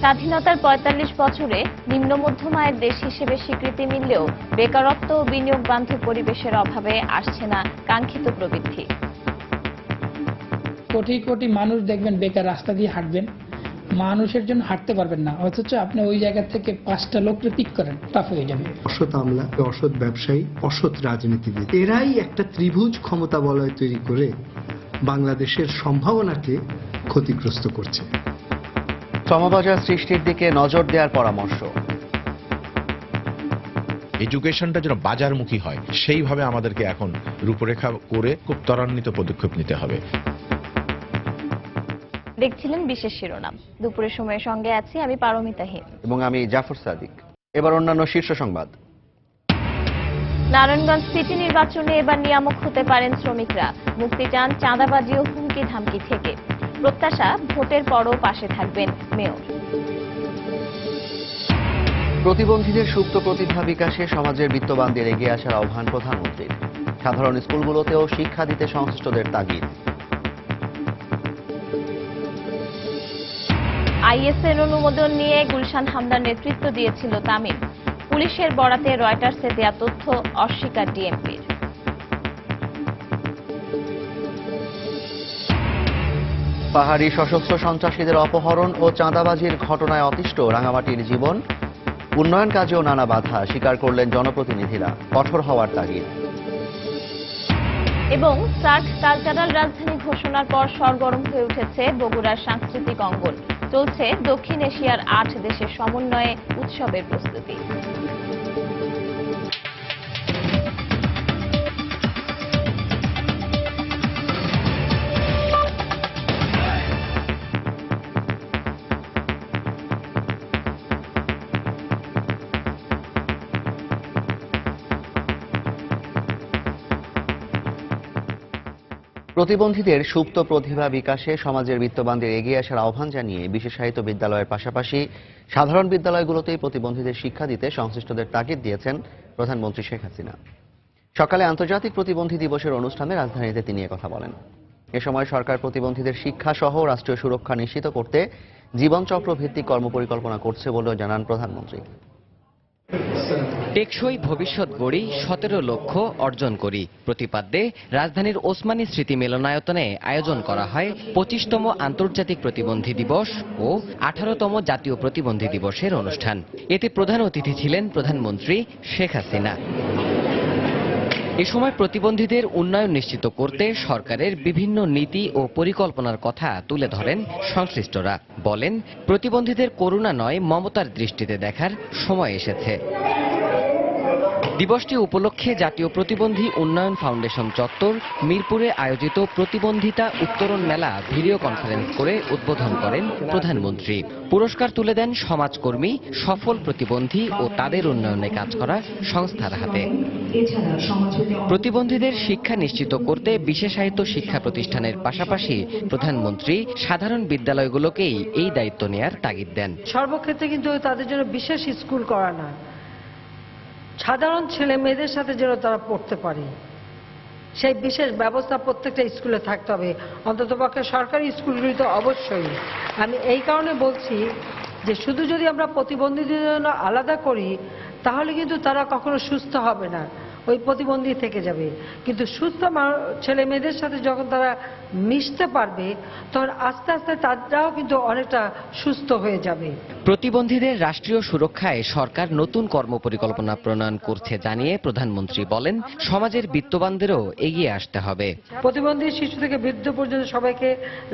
স্বাধীনতার ৪৫ বছরে নিম্ন মধ্যম আয়ের দেশ হিসেবে স্বীকৃতি মিললেও বেকারত্ব ও বিনিয়োগ বান্ধব পরিবেশের অভাবে আসছে না কাঙ্ক্ষিত প্রবৃদ্ধি। কোটি কোটি মানুষ দেখবেন বেকার, রাস্তা দিয়ে হাঁটবেন, মানুষের জন্য হাঁটতে পারবেন না, অথচ আপনি ওই জায়গা থেকে 5টা লোককে পিক করেন, টাফ হয়ে যাবে। অসৎ আমলা, অসৎ ব্যবসায়ী, অসৎ রাজনীতিবিদ, এরাই একটা ত্রিভুজ ক্ষমতা বলয় তৈরি করে বাংলাদেশের সম্ভাবনাকে ক্ষতিগ্রস্ত করছে। সমবাজার সৃষ্টির দিকে নজর দেওয়ার পরামর্শ। এডুকেশনটা যেন বাজারমুখী হয় সেইভাবে আমাদেরকে এখন রূপরেখা করে খুব ত্বরান্বিত পদক্ষেপ নিতে হবে। দেখছিলেন বিশেষ শিরোনাম। দুপুরের সময়ের সঙ্গে আছি আমি পারমিতা হিম এবং আমি জাফর সাদিক। এবার অন্যান্য শীর্ষ সংবাদ। নারায়ণগঞ্জ সিটি নির্বাচনে এবার নিয়ামক হতে পারেন শ্রমিকরা। মুক্তি চান চাঁদাবাজি ও হুমকি ধামকি থেকে। প্রত্যাশা, ভোটের পরও পাশে থাকবেন মেয়র। প্রতিবন্ধীদের সুপ্ত প্রতিভা বিকাশে সমাজের বিত্তবানদের এগিয়ে আসার আহ্বান প্রধানমন্ত্রীর। সাধারণ স্কুলগুলোতেও শিক্ষা দিতে সংশ্লিষ্টদের তাগিদ। আইএসের অনুমোদন নিয়ে গুলশান হামলার নেতৃত্ব দিয়েছিল তামিম। পুলিশের বরাতে রয়টার্সে দেয়া তথ্য অস্বীকার ডিএমপির। পাহাড়ি সশস্ত্র সন্ত্রাসীদের অপহরণ ও চাঁদাবাজির ঘটনায় অতিষ্ঠ রাঙামাটির জীবন। উন্নয়ন কাজেও নানা বাধা, স্বীকার করলেন জনপ্রতিনিধিরা। কঠোর হওয়ার তাগিদ। এবং সার্ক কালচারাল রাজধানী ঘোষণার পর সরগরম হয়ে উঠেছে বগুড়ার সাংস্কৃতিক অঙ্গন। চলছে দক্ষিণ এশিয়ার 8 দেশের সমন্বয়ে উৎসবের প্রস্তুতি। প্রতিবন্ধীদের সুপ্ত প্রতিভা বিকাশে সমাজের বিত্তবানদের এগিয়ে আসার আহ্বান জানিয়ে বিশেষায়িত বিদ্যালয়ের পাশাপাশি সাধারণ বিদ্যালয়গুলোতেই প্রতিবন্ধীদের শিক্ষা দিতে সংশ্লিষ্টদের তাগিদ দিয়েছেন প্রধানমন্ত্রী শেখ হাসিনা। সকালে আন্তর্জাতিক প্রতিবন্ধী দিবসের অনুষ্ঠানে রাজধানীতে তিনি কথা বলেন। এ সময় সরকার প্রতিবন্ধীদের শিক্ষা সহ রাষ্ট্রীয় সুরক্ষা নিশ্চিত করতে জীবনচক্র ভিত্তিক কর্মপরিকল্পনা করছে বলেও জানান প্রধানমন্ত্রী। টেকসই ভবিষ্যৎ গড়ি, 17 লক্ষ্য অর্জন করি প্রতিপাদ্যে রাজধানীর ওসমানী স্মৃতি মিলনায়তনে আয়োজন করা হয় 25তম আন্তর্জাতিক প্রতিবন্ধী দিবস ও 18তম জাতীয় প্রতিবন্ধী দিবসের অনুষ্ঠান। এতে প্রধান অতিথি ছিলেন প্রধানমন্ত্রী শেখ হাসিনা। এ সময় প্রতিবন্ধীদের উন্নয়ন নিশ্চিত করতে সরকারের বিভিন্ন নীতি ও পরিকল্পনার কথা তুলে ধরেন সংশ্লিষ্টরা। বলেন, প্রতিবন্ধীদের করুণা নয়, মমতার দৃষ্টিতে দেখার সময় এসেছে। দিবসটি উপলক্ষে জাতীয় প্রতিবন্ধী উন্নয়ন ফাউন্ডেশন চত্বর মিরপুরে আয়োজিত প্রতিবন্ধিতা উত্তরণ মেলা ভিডিও কনফারেন্স করে উদ্বোধন করেন প্রধানমন্ত্রী। পুরস্কার তুলে দেন সমাজকর্মী, সফল প্রতিবন্ধী ও তাদের উন্নয়নে কাজ করা সংস্থার হাতে। প্রতিবন্ধীদের শিক্ষা নিশ্চিত করতে বিশেষায়িত শিক্ষা প্রতিষ্ঠানের পাশাপাশি প্রধানমন্ত্রী সাধারণ বিদ্যালয়গুলোকেই এই দায়িত্ব নেয়ার তাগিদ দেন। সর্বক্ষেত্রে কিন্তু তাদের জন্য বিশেষ স্কুল করা না, সাধারণ ছেলে মেয়েদের সাথে যেন তারা পড়তে পারে সেই বিশেষ ব্যবস্থা প্রত্যেকটা স্কুলে থাকতে হবে, অন্ততপক্ষে সরকারি স্কুলগুলি তো অবশ্যই। আমি এই কারণে বলছি যে শুধু যদি আমরা প্রতিবন্ধীদের জন্য আলাদা করি তাহলে কিন্তু তারা কখনো সুস্থ হবে না, ওই প্রতিবন্ধী থেকে যাবে। কিন্তু সুস্থ ছেলে মেয়েদের সাথে যখন তারা মিশতে পারবে তখন আস্তে আস্তে তারাও কিন্তু অনেকটা সুস্থ হয়ে যাবে। প্রতিবন্ধীদের রাষ্ট্রীয় সুরক্ষায় সরকার নতুন কর্মপরিকল্পনা প্রণয়ন করছে জানিয়ে প্রধানমন্ত্রী বলেন, সমাজের বিত্তবানদেরও এগিয়ে আসতে হবে। প্রতিবন্ধী শিশু থেকে বৃদ্ধ পর্যন্ত সবাইকে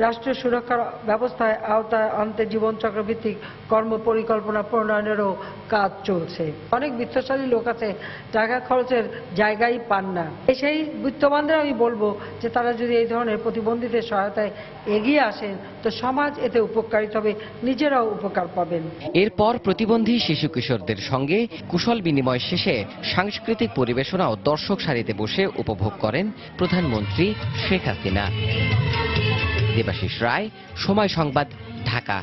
রাষ্ট্রীয় সুরক্ষার ব্যবস্থায় আওতায় আনতে জীবনচক্র ভিত্তিক কর্মপরিকল্পনা প্রণয়নেরও কাজ চলছে। অনেক বিত্তশালী লোক আছে টাকা খরচের জায়গাই পান না, সেই বিত্তবানদের আমি বলবো যে তারা যদি এই ধরনের প্রতিবন্ধীদের সহায়তায় এগিয়ে আসেন তো সমাজ এতে উপকারিত হবে, নিজেরাও উপকার পাবেন। এরপর প্রতিবন্ধী শিশু কিশোরদের সঙ্গে কুশল বিনিময় শেষে সাংস্কৃতিক পরিবেশনা ও দর্শক সারিতে বসে উপভোগ করেন প্রধানমন্ত্রী শেখ হাসিনা। দেবাশিস রায়, সময় সংবাদ, ঢাকা।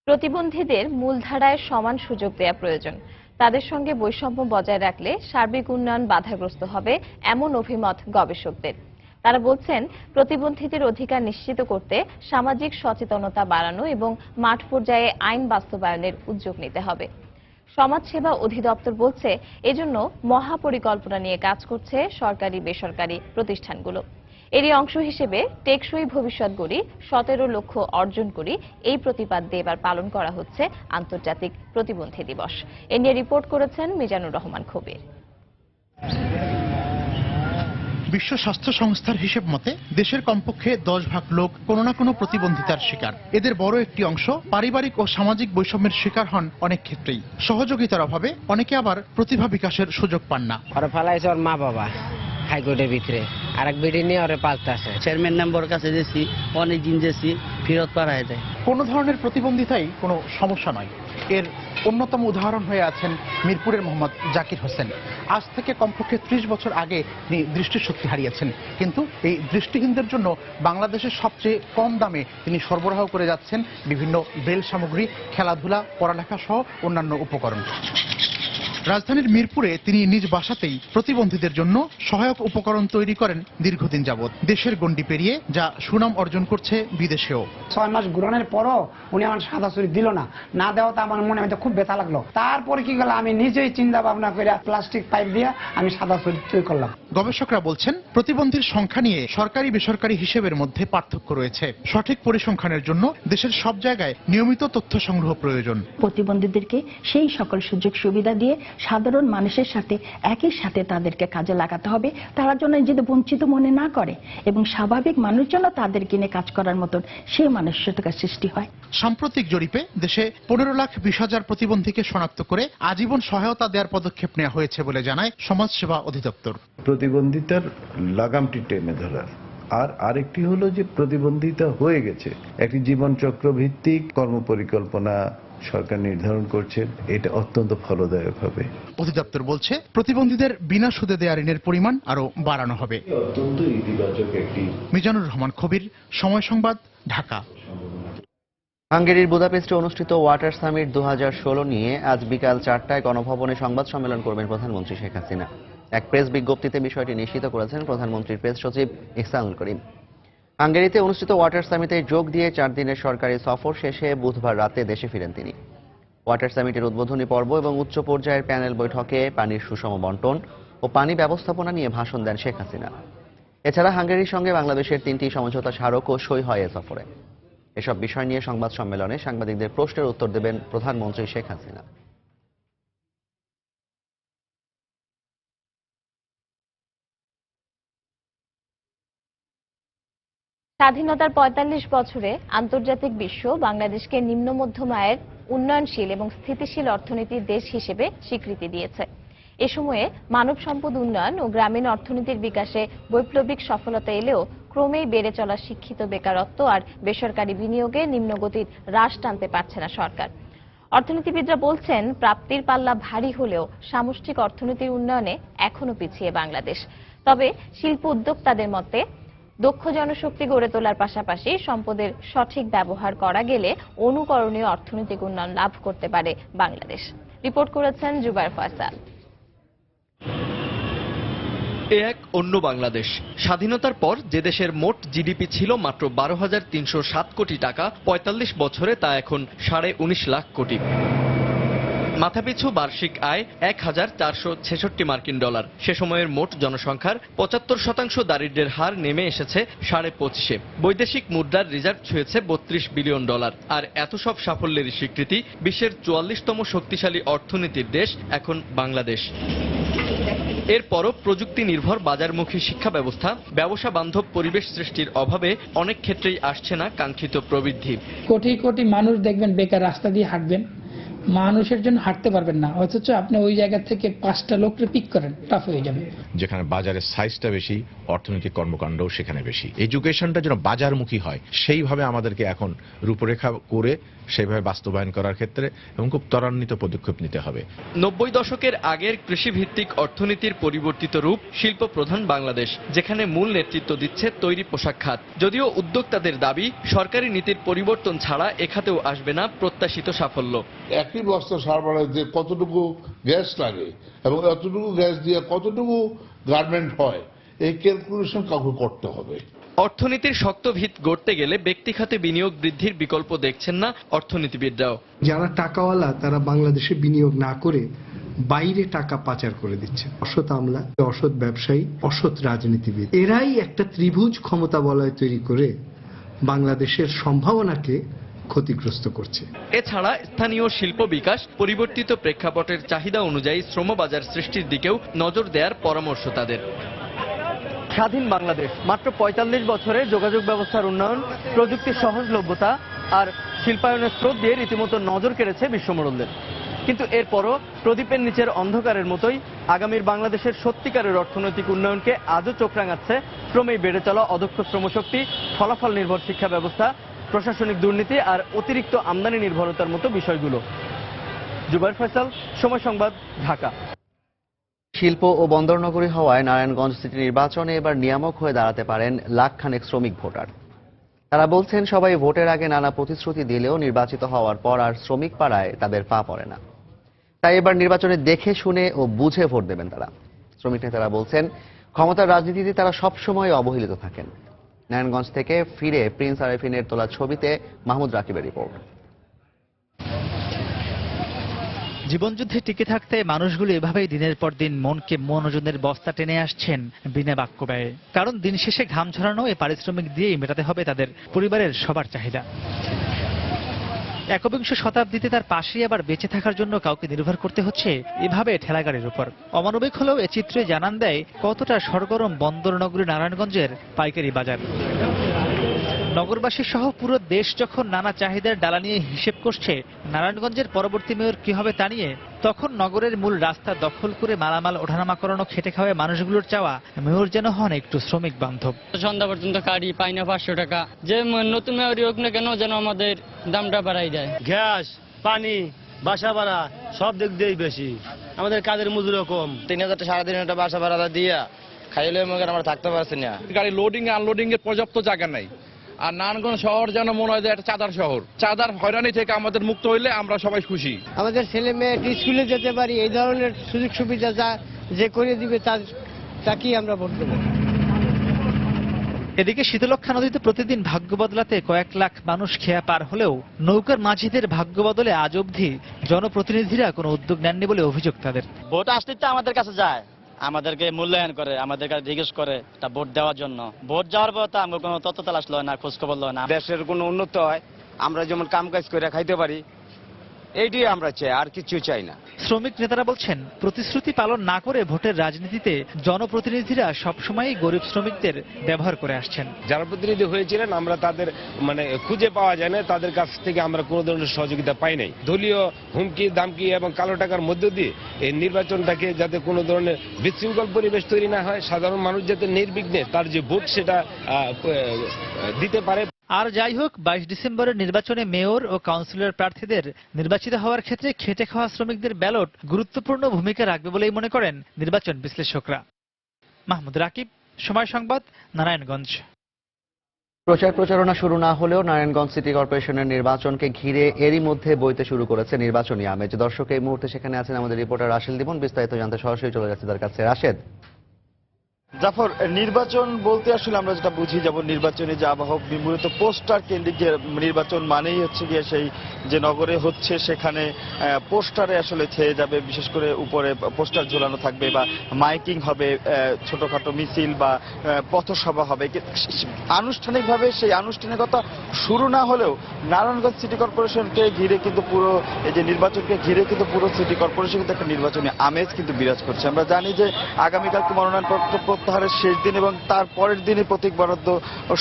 প্রতিবন্ধীদের মূলধারায় সমান সুযোগ দেয়া প্রয়োজন। তাদের সঙ্গে বৈষম্য বজায় রাখলে সার্বিক উন্নয়ন বাধাগ্রস্ত হবে, এমন অভিমত গবেষকদের। তারা বলছেন, প্রতিবন্ধীদের অধিকার নিশ্চিত করতে সামাজিক সচেতনতা বাড়ানো এবং মাঠ পর্যায়ে আইন বাস্তবায়নের উদ্যোগ নিতে হবে। সমাজসেবা অধিদপ্তর বলছে, এজন্য মহাপরিকল্পনা নিয়ে কাজ করছে সরকারি বেসরকারি প্রতিষ্ঠানগুলো। এরই অংশ হিসেবে টেকসই ভবিষ্যৎ গড়ি, 17 লক্ষ অর্জন করি এই প্রতিপাদ্যে এবার পালন করা হচ্ছে আন্তর্জাতিক প্রতিবন্ধী দিবস। এ নিয়ে রিপোর্ট করেছেন মিজানুর রহমান কবির। বিশ্ব স্বাস্থ্য সংস্থার হিসেব মতে দেশের কমপক্ষে 10 ভাগ লোক কোনো না কোনো প্রতিবন্ধিতার শিকার। এদের বড় একটি অংশ পারিবারিক ও সামাজিক বৈষম্যের শিকার হন অনেক ক্ষেত্রেই। সহযোগিতার অভাবে অনেকে আবার প্রতিভা বিকাশের সুযোগ পান না। ওরা ফালাইছে ওর মা বাবা হাইকোর্টের ভিতরে, আর এক বেটি নিয়ে ওরা পাল্টাছে। চেয়ারম্যান নাম্বার কাছে গেছি, অনেক দিন গেছি, ফেরত পাঠায় দেয়। কোনো ধরনের প্রতিবন্ধিতাই কোনো সমস্যা নয়। এর অন্যতম উদাহরণ হয়ে আছেন মিরপুরের মোহাম্মদ জাকির হোসেন। আজ থেকে কমপক্ষে 30 বছর আগে তিনি দৃষ্টিশক্তি হারিয়েছেন, কিন্তু এই দৃষ্টিহীনদের জন্য বাংলাদেশের সবচেয়ে কম দামে তিনি সরবরাহ করে যাচ্ছেন বিভিন্ন ব্রেল সামগ্রী, খেলাধুলা, পড়ালেখা সহ অন্যান্য উপকরণ। রাজধানীর মিরপুরে তিনি নিজ বাসাতেই প্রতিবন্ধীদের জন্য সহায়ক উপকরণ তৈরি করেন দীর্ঘদিন যাবৎ। দেশের গণ্ডি পেরিয়ে যা সুনাম অর্জন করছে বিদেশেও। 6 মাস ঘুরানোর পরও উনি আমার সাদা ছুরি দিল না দেওয়াতে আমার মনে মধ্যে খুব ব্যথা লাগলো। তারপরে কি গেল, আমি নিজেই চিন্তা ভাবনা করে প্লাস্টিক পাইপ দিয়ে আমি সাদা ছুরি তৈরি করলাম। গবেষকরা বলছেন, প্রতিবন্ধীর সংখ্যা নিয়ে সরকারি বেসরকারি হিসেবের মধ্যে পার্থক্য রয়েছে। সঠিক পরিসংখ্যানের জন্য দেশের সব জায়গায় নিয়মিত তথ্য সংগ্রহ প্রয়োজন। প্রতিবন্ধীদেরকে সেই সকল সুযোগ সুবিধা দিয়ে সাধারণ মানুষের সাথে একই সাথে তাদেরকে কাজে লাগাতে হবে, তারা যেন যদি বঞ্চিত মনে না করে এবং স্বাভাবিক মানুষ যেন তাদেরকে নিয়ে কাজ করার মতন সেই মানসিকতার সৃষ্টি হয়। সাম্প্রতিক জরিপে দেশে 15,20,000 প্রতিবন্ধীকে শনাক্ত করে আজীবন সহায়তা দেওয়ার পদক্ষেপ নেওয়া হয়েছে বলে জানায় সমাজসেবা অধিদপ্তর। প্রতিবন্ধিতার লাগামটি টেনে ধরার, আর আরেকটি হলো যে প্রতিবন্ধিতা হয়ে গেছে, একটি জীবনচক্র ভিত্তিক কর্মপরিকল্পনা সরকার নির্ধারণ করছে। এটা অত্যন্ত ফলদায়ক হবে। অধিদপ্তর বলছে, প্রতিবন্ধীদের বিনা সুদে দেয়া ঋণের পরিমাণ আরো বাড়ানো হবে। অত্যন্ত ইতিবাচক একটি। মিজানুর রহমান কবির, সময় সংবাদ, ঢাকা। হাঙ্গেরির বুদাপেস্টে অনুষ্ঠিত ওয়াটার সামিট 2016 নিয়ে আজ বিকাল 4টায় গণভবনে সংবাদ সম্মেলন করবেন প্রধানমন্ত্রী শেখ হাসিনা। এক প্রেস বিজ্ঞপ্তিতে বিষয়টি নিশ্চিত করেছেন প্রধানমন্ত্রীর প্রেস সচিব ইহসানুল করিম। হাঙ্গেরিতে অনুষ্ঠিত ওয়াটার সামিটে যোগ দিয়ে 4 দিনের সরকারি সফর শেষে বুধবার রাতে দেশে ফিরেন তিনি। ওয়াটার সামিটের উদ্বোধনী পর্ব এবং উচ্চ পর্যায়ের প্যানেল বৈঠকে পানির সুষম বন্টন ও পানি ব্যবস্থাপনা নিয়ে ভাষণ দেন শেখ হাসিনা। এছাড়া হাঙ্গেরির সঙ্গে বাংলাদেশের 3টি সমঝোতা স্মারকও সই হয় এ সফরে। এসব বিষয় নিয়ে সংবাদ সম্মেলনে সাংবাদিকদের প্রশ্নের উত্তর দেবেন প্রধানমন্ত্রী শেখ হাসিনা। স্বাধীনতার 45 বছরে আন্তর্জাতিক বিশ্ব বাংলাদেশকে নিম্ন মধ্যম আয়ের উন্নয়নশীল এবং স্থিতিশীল অর্থনীতির দেশ হিসেবে স্বীকৃতি দিয়েছে। এ সময়ে মানব সম্পদ উন্নয়ন ও গ্রামীণ অর্থনীতির বিকাশে বৈপ্লবিক সফলতা এলেও ক্রমেই বেড়ে চলা শিক্ষিত বেকারত্ব আর বেসরকারি বিনিয়োগে নিম্নগতির হ্রাস টানতে পারছে না সরকার। অর্থনীতিবিদরা বলছেন, প্রাপ্তির পাল্লা ভারী হলেও সামষ্টিক অর্থনীতির উন্নয়নে এখনো পিছিয়ে বাংলাদেশ। তবে শিল্প উদ্যোক্তাদের মতে দক্ষ জনশক্তি গড়ে তোলার পাশাপাশি সম্পদের সঠিক ব্যবহার করা গেলে অনুকরণীয় অর্থনৈতিক উন্নয়ন লাভ করতে পারে বাংলাদেশ। রিপোর্ট করেছেন জুবায়ের ফয়সাল। এ এক অন্য বাংলাদেশ। স্বাধীনতার পর যে দেশের মোট জিডিপি ছিল মাত্র 12,307 কোটি টাকা, 45 বছরে তা এখন 19.5 লাখ কোটি। মাথাপিছু বার্ষিক আয় 1,466 মার্কিন ডলার। সে সময়ের মোট জনসংখ্যার 75% দারিদ্র্যের হার নেমে এসেছে 25.5-এ। বৈদেশিক মুদ্রার রিজার্ভ ছুঁয়েছে $32 বিলিয়ন। আর এত সব সাফল্যের স্বীকৃতি বিশ্বের 44তম শক্তিশালী অর্থনীতির দেশ এখন বাংলাদেশ। এরপরও প্রযুক্তি নির্ভর বাজারমুখী শিক্ষা ব্যবস্থা, ব্যবসা বান্ধব পরিবেশ সৃষ্টির অভাবে অনেক ক্ষেত্রেই আসছে না কাঙ্ক্ষিত প্রবৃদ্ধি। কোটি কোটি মানুষ দেখবেন বেকার রাস্তা দিয়ে হাঁটবেন, মানুষের জন্য হাঁটতে পারবেন না, অথচ আপনি ওই জায়গা থেকে 5টা লোককে পিক করেন, টাফ হয়ে যাবে। যেখানে বাজারের সাইজটা বেশি, অর্থনৈতিক কর্মকাণ্ডও সেখানে বেশি। এডুকেশনটা যেন বাজারমুখী হয় সেইভাবে আমাদেরকে এখন রূপরেখা করে সেইভাবে বাস্তবায়ন করার ক্ষেত্রে এবং খুব ত্বরান্বিত পদক্ষেপ নিতে হবে। 90 দশকের আগের কৃষিভিত্তিক অর্থনীতির পরিবর্তিত রূপ শিল্প প্রধান বাংলাদেশ, যেখানে মূল নেতৃত্ব দিচ্ছে তৈরি পোশাক খাত। যদিও উদ্যোক্তাদের দাবি, সরকারি নীতির পরিবর্তন ছাড়া এখাতেও আসবে না প্রত্যাশিত সাফল্য। একই বস্তা সরবরাহে কতটুকু গ্যাস লাগে এবং এতটুকু গ্যাস দিয়ে কতটুকু গার্মেন্ট হয়, এই ক্যালকুলেশন কাউকে করতে হবে। অর্থনীতির শক্ত ভিত গড়তে গেলে ব্যক্তি খাতে বিনিয়োগ বৃদ্ধির বিকল্প দেখছেন না অর্থনীতিবিদরাও। যারা টাকাওয়ালা তারা বাংলাদেশে বিনিয়োগ না করে বাইরে টাকা পাচার করে দিচ্ছে। অসৎ আমলা, অসৎ ব্যবসায়ী, অসৎ রাজনীতিবিদ, এরাই একটা ত্রিভুজ ক্ষমতা বলয় তৈরি করে বাংলাদেশের সম্ভাবনাকে ক্ষতিগ্রস্ত করছে। এছাড়া স্থানীয় শিল্প বিকাশ, পরিবর্তিত প্রেক্ষাপটের চাহিদা অনুযায়ী শ্রমবাজার সৃষ্টির দিকেও নজর দেওয়ার পরামর্শ তাদের। স্বাধীন বাংলাদেশ মাত্র ৪৫ বছরে যোগাযোগ ব্যবস্থার উন্নয়ন, প্রযুক্তির সহজলভ্যতা আর শিল্পায়নের স্রোত দিয়ে রীতিমতো নজর কেড়েছে বিশ্বমূল্যের। কিন্তু এরপরও প্রদীপের নিচের অন্ধকারের মতোই আগামীর বাংলাদেশের সত্যিকারের অর্থনৈতিক উন্নয়নকে আজও চোখ রাঙাচ্ছে ক্রমেই বেড়ে চলা অদক্ষ শ্রমশক্তি, ফলাফল নির্ভর শিক্ষা ব্যবস্থা, প্রশাসনিক দুর্নীতি আর অতিরিক্ত আমদানি নির্ভরতার মতো বিষয়গুলো। জুবাইর ফয়সাল, সময় সংবাদ, ঢাকা। শিল্প ও বন্দর নগরী হওয়ায় নারায়ণগঞ্জ সিটি নির্বাচনে এবার নিয়ামক হয়ে দাঁড়াতে পারেন লাখখানেক শ্রমিক ভোটার। তারা বলছেন সবাই ভোটের আগে নানা প্রতিশ্রুতি দিলেও নির্বাচিত হওয়ার পর আর শ্রমিক পাড়ায় তাদের পা পড়ে না। তাই এবার নির্বাচনে দেখে শুনে ও বুঝে ভোট দেবেন তারা। শ্রমিক নেতারা বলছেন ক্ষমতার রাজনীতিতে তারা সবসময় অবহেলিত থাকেন। নারায়ণগঞ্জ থেকে ফিরে প্রিন্স আরেফিনের তোলা ছবিতে মাহমুদ রাকিবের রিপোর্ট। জীবনযুদ্ধে টিকে থাকতে মানুষগুলো এভাবেই দিনের পর দিন মনকে মনোজনের বস্তা টেনে আসছেন বিনা বাক্য ব্যয়ে। কারণ দিন শেষে ঘাম ঝরানো এ পারিশ্রমিক দিয়েই মেটাতে হবে তাদের পরিবারের সবার চাহিদা। একবিংশ শতাব্দীতে তার পাশেই আবার বেঁচে থাকার জন্য কাউকে নির্ভর করতে হচ্ছে এভাবে ঠেলাগাড়ির উপর। অমানবিক হলেও এ চিত্রে জানান দেয় কতটা সরগরম বন্দর নগরী নারায়ণগঞ্জের পাইকারি বাজার। নগরবাসী সহ পুরো দেশ যখন নানা চাহিদার ডালা নিয়ে হিসেব করছে নারায়ণগঞ্জের পরবর্তী মেয়র কি হবে তা নিয়ে, তখন নগরের মূল রাস্তা দখল করে মালামাল ওঠানামা করানো খেটে খাওয়া মানুষগুলোর চাওয়া মেয়র যেন হন একটু শ্রমিক বান্ধব। সন্ধ্যা পর্যন্ত কারি পাই না 500 টাকা। যে নতুন মেয়রই হোক না কেন যেন আমাদের দামটা বাড়াই দেয়। গ্যাস, পানি, বাসা ভাড়া সব দিক দিয়েই বেশি, আমাদের কাজের মজুরিও কম। 3000 সাড়ে 3000 বাসা ভাড়া দিয়া খাইলে আমরা থাকতে পারছি না। গাড়ি লোডিং আনলোডিং এর পর্যাপ্ত জায়গা নাই। আর নারায়ণগঞ্জ শহর যেন মনে হয় যে একটা চাঁদার শহর। চাঁদার হয়রানি থেকে আমাদের মুক্ত হইলে আমরা সবাই খুশি। আমাদের ছেলে মেয়ে স্কুলে যেতে পারি, এই ধরনের সুযোগ সুবিধা যে করে দিবে তাকেই আমরা ভোট দেব। এদিকে শীতলক্ষ্যা নদীতে প্রতিদিন ভাগ্য বদলাতে কয়েক লাখ মানুষ খেয়া পার হলেও নৌকার মাঝিদের ভাগ্য বদলে আজ অবধি জনপ্রতিনিধিরা কোনো উদ্যোগ নেননি বলে অভিযোগ তাদের। ভোট আসতে আমাদের কাছে যায়, আমাদেরকে মূল্যায়ন করে, আমাদের কাছে জিজ্ঞেস করে তা ভোট দেওয়ার জন্য। ভোট যাওয়ার পর তা আমাকে কোনো তথ্য তালাশ লয় না, খোঁজ খবর লয় না। দেশের কোনো উন্নত হয়, আমরা যেমন কাম কাজ করে খাইতে পারি, এইটাই আমরা চাই, আর কিছু চাই না। শ্রমিক নেতারা বলছেন প্রতিশ্রুতি পালন না করে ভোটের রাজনীতিতে জনপ্রতিনিধিরা সবসময়ই গরিব শ্রমিকদের ব্যবহার করে আসছেন। যারা প্রতিনিধি হয়েছিলেন আমরা তাদের খুঁজে পাওয়া যায় না, তাদের কাছ থেকে আমরা কোনো ধরনের সহযোগিতা পাই নাই। দলীয় হুমকি দামকি এবং কালো টাকার মধ্য দিয়ে এই নির্বাচনটাকে যাতে কোনো ধরনের বিশৃঙ্খল পরিবেশ তৈরি না হয়, সাধারণ মানুষ যাতে নির্বিঘ্নে তার যে ভোট সেটা দিতে পারে। আর যাই হোক, 22 ডিসেম্বরের নির্বাচনে মেয়র ও কাউন্সিলর প্রার্থীদের নির্বাচিত হওয়ার ক্ষেত্রে খেটে খাওয়া শ্রমিকদের ব্যালট গুরুত্বপূর্ণ ভূমিকা রাখবে বলেই মনে করেন নির্বাচন বিশ্লেষকরা। মাহমুদ রাকিব, সময় সংবাদ, নারায়ণগঞ্জ। প্রচারণা শুরু না হলেও নারায়ণগঞ্জ সিটি কর্পোরেশনের নির্বাচনকে ঘিরে এরই মধ্যে বইতে শুরু করেছে নির্বাচনী আমেজ। দর্শক এই মুহূর্তে সেখানে আছেন আমাদের রিপোর্টার রাশেদ লিমন। বিস্তারিত জানতে সরাসরি চলে যাচ্ছে তার কাছে। রাশেদ। জাফর, নির্বাচন বলতে আসলে আমরা যেটা বুঝি, যেমন নির্বাচনে যে আবাহক মূলত পোস্টার কেন্দ্রিক যে নির্বাচন মানেই হচ্ছে গিয়ে সেই যে নগরে হচ্ছে সেখানে পোস্টারে আসলে ছেয়ে যাবে, বিশেষ করে উপরে পোস্টার ঝোলানো থাকবে বা মাইকিং হবে, ছোটখাটো মিছিল বা পথসভা হবে। আনুষ্ঠানিকভাবে সেই আনুষ্ঠানিকতা শুরু না হলেও নারায়ণগঞ্জ সিটি কর্পোরেশনকে ঘিরে কিন্তু পুরো এই যে নির্বাচনকে ঘিরে কিন্তু পুরো সিটি কর্পোরেশন কিন্তু একটা নির্বাচনী আমেজ কিন্তু বিরাজ করছে। আমরা জানি যে আগামীকালকে মনোনয়নপত্র প্রত্যাহারের শেষ দিন এবং তার পরের দিনে প্রতীক বরাদ্দ